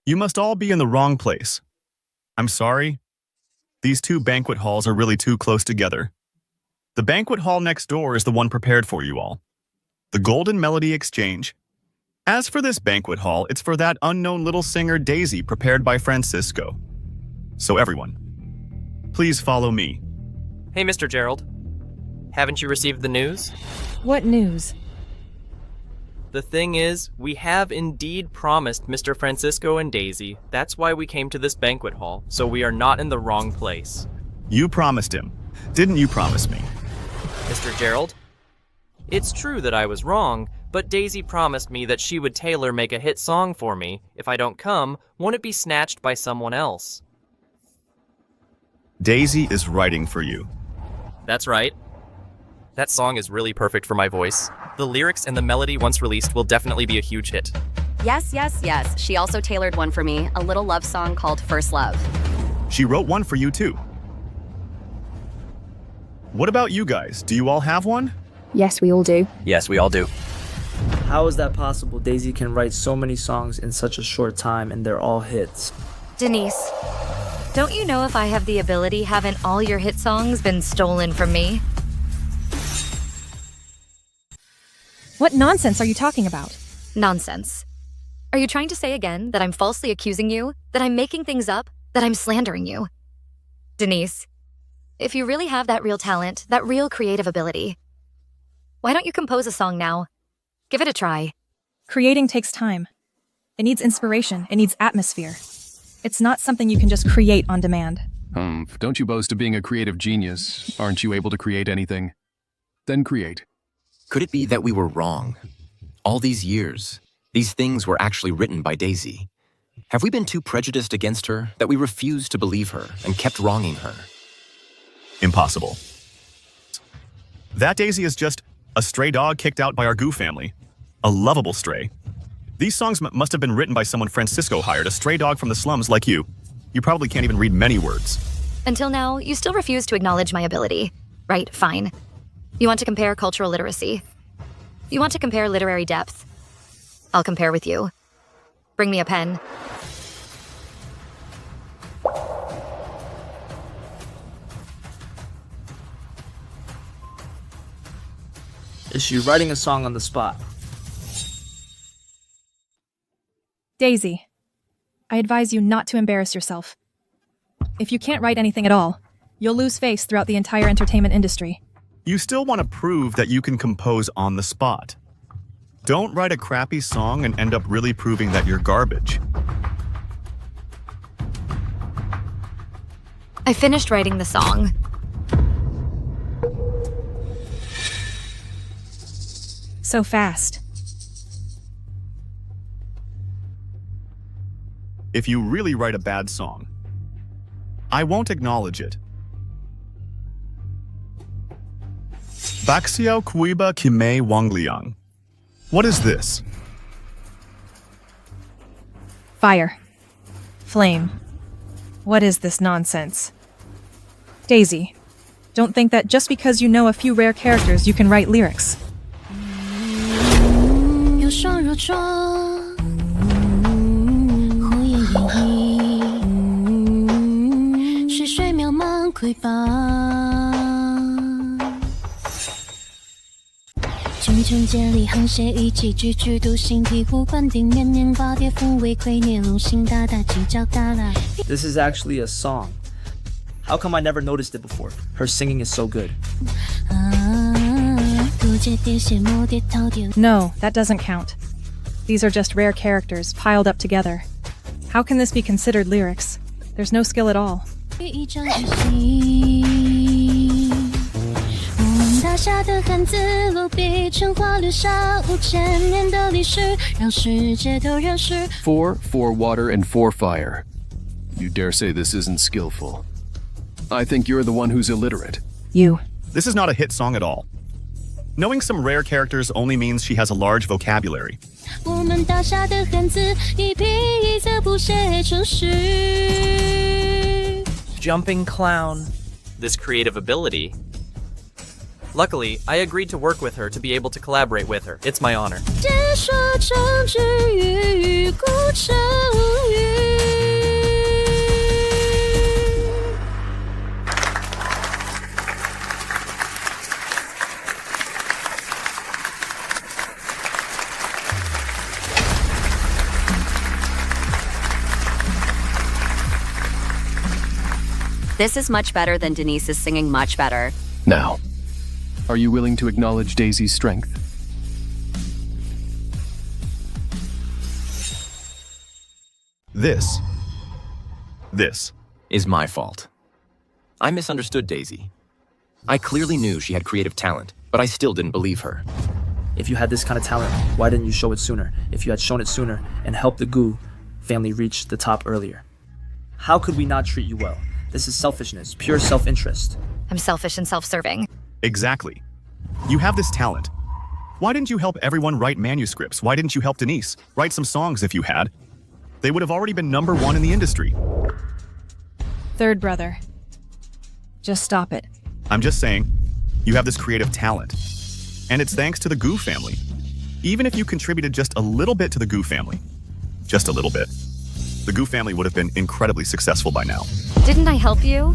Speaker 4: You must all be in the wrong place. I'm sorry. These two banquet halls are really too close together. The banquet hall next door is the one prepared for you all. The Golden Melody Exchange. As for this banquet hall, it's for that unknown little singer Daisy prepared by Francisco. So everyone, please follow me.
Speaker 10: Hey, Mr. Gerald. Haven't you received the news?
Speaker 2: What news?
Speaker 10: The thing is, we have indeed promised Mr. Francisco and Daisy. That's why we came to this banquet hall, so we are not in the wrong place.
Speaker 4: You promised him. Didn't you promise me?
Speaker 10: Mr. Gerald? It's true that I was wrong, but Daisy promised me that she would Taylor make a hit song for me. If I don't come, won't it be snatched by someone else?
Speaker 4: Daisy is writing for you.
Speaker 10: That's right. That song is really perfect for my voice. The lyrics and the melody once released will definitely be a huge hit.
Speaker 8: Yes, yes, yes. She also tailored one for me, a little love song called First Love.
Speaker 4: She wrote one for you too. What about you guys? Do you all have one?
Speaker 13: Yes, we all do.
Speaker 14: Yes, we all do.
Speaker 5: How is that possible? Daisy can write so many songs in such a short time and they're all hits.
Speaker 1: Denise, don't you know if I have the ability, haven't all your hit songs been stolen from me?
Speaker 2: What nonsense are you talking about?
Speaker 1: Nonsense. Are you trying to say again that I'm falsely accusing you? That I'm making things up? That I'm slandering you? Denise, if you really have that real talent, that real creative ability, why don't you compose a song now? Give it a try.
Speaker 2: Creating takes time. It needs inspiration. It needs atmosphere. It's not something you can just create on demand.
Speaker 3: Don't you boast of being a creative genius? Aren't you able to create anything? Then create.
Speaker 7: Could it be that we were wrong? All these years, these things were actually written by Daisy. Have we been too prejudiced against her that we refused to believe her and kept wronging her?
Speaker 4: Impossible. That Daisy is just a stray dog kicked out by our Goo family. A lovable stray. These songs must have been written by someone Francisco hired, a stray dog from the slums like you. You probably can't even read many words.
Speaker 1: Until now, you still refuse to acknowledge my ability. Right, fine. You want to compare cultural literacy. You want to compare literary depth. I'll compare with you. Bring me a pen.
Speaker 5: Is she writing a song on the spot?
Speaker 2: Daisy, I advise you not to embarrass yourself. If you can't write anything at all, you'll lose face throughout the entire entertainment industry.
Speaker 4: You still want to prove that you can compose on the spot. Don't write a crappy song and end up really proving that you're garbage.
Speaker 1: I finished writing the song.
Speaker 2: So fast.
Speaker 4: If you really write a bad song, I won't acknowledge it. Baxiao Kuiba Kime Wangliang. What is this?
Speaker 2: Fire. Flame. What is this nonsense? Daisy, don't think that just because you know a few rare characters you can write lyrics.
Speaker 6: 有双若窗，火焰演绎，水水渺茫窥傍。谆谆千里航写一骑，句句独行，醍醐灌顶，绵绵化蝶，复为傀儡，龙行大大，犄角旮旯。
Speaker 5: This is actually a song. How come I never noticed it before? Her singing is so good.
Speaker 2: No, that doesn't count. These are just rare characters piled up together. How can this be considered lyrics? There's no skill at all.
Speaker 6: 大厦的汉字落笔成画，留下5000年的历史，让世界都认识。
Speaker 3: 4 water, and 4 fire. You dare say this isn't skillful? I think you're the one who's illiterate.
Speaker 2: You.
Speaker 4: This is not a hit song at all. Knowing some rare characters only means she has a large vocabulary.
Speaker 6: 我们大厦的汉字一笔一字谱写成诗。
Speaker 10: Jumping clown.
Speaker 14: This creative ability. Luckily, I agreed to work with her to be able to collaborate with her. It's my honor.
Speaker 6: 解说政治与古成语。
Speaker 8: This is much better than Denise is singing much better.
Speaker 3: Now, are you willing to acknowledge Daisy's strength?
Speaker 4: This
Speaker 7: is my fault. I misunderstood Daisy. I clearly knew she had creative talent, but I still didn't believe her.
Speaker 5: If you had this kind of talent, why didn't you show it sooner? If you had shown it sooner and helped the Goo family reach the top earlier. How could we not treat you well? This is selfishness, pure self-interest.
Speaker 1: I'm selfish and self-serving.
Speaker 4: Exactly. You have this talent. Why didn't you help everyone write manuscripts? Why didn't you help Denise write some songs if you had? They would have already been #1 in the industry.
Speaker 2: Third brother. Just stop it.
Speaker 4: I'm just saying, you have this creative talent. And it's thanks to the Gu family. Even if you contributed just a little bit to the Gu family, just a little bit, the Gu family would have been incredibly successful by now.
Speaker 1: Didn't I help you?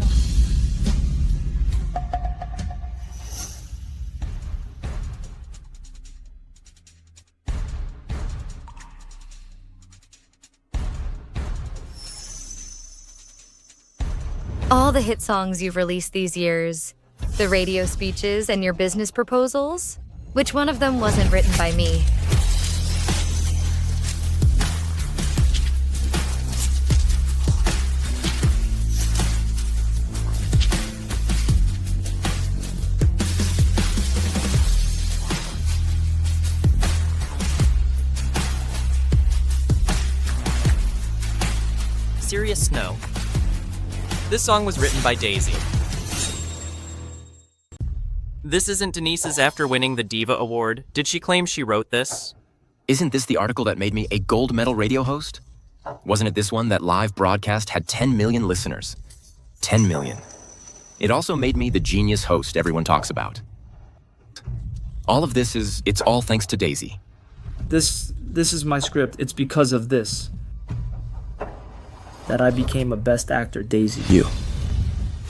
Speaker 1: All the hit songs you've released these years, the radio speeches and your business proposals, which one of them wasn't written by me?
Speaker 10: Serious Snow. This song was written by Daisy. This isn't Denise's after winning the Diva Award. Did she claim she wrote this?
Speaker 7: Isn't this the article that made me a gold medal radio host? Wasn't it this one that live broadcast had 10 million listeners? 10 million. It also made me the genius host everyone talks about. All of this it's all thanks to Daisy.
Speaker 5: This is my script. It's because of this that I became a Best Actor, Daisy.
Speaker 4: You.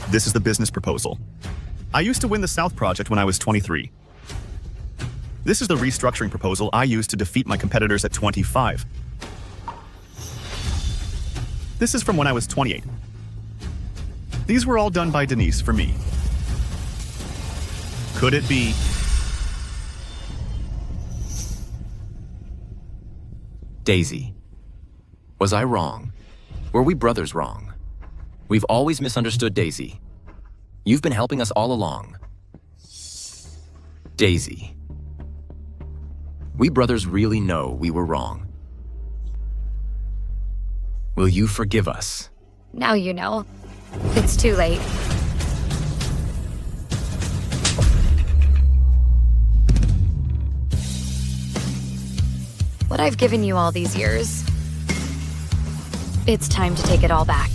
Speaker 4: This is the business proposal. I used to win the South Project when I was 23. This is the restructuring proposal I used to defeat my competitors at 25. This is from when I was 28. These were all done by Denise for me. Could it be?
Speaker 7: Daisy. Was I wrong? Were we brothers wrong? We've always misunderstood Daisy. You've been helping us all along. Daisy. We brothers really know we were wrong. Will you forgive us?
Speaker 1: Now you know. It's too late. What I've given you all these years, it's time to take it all back.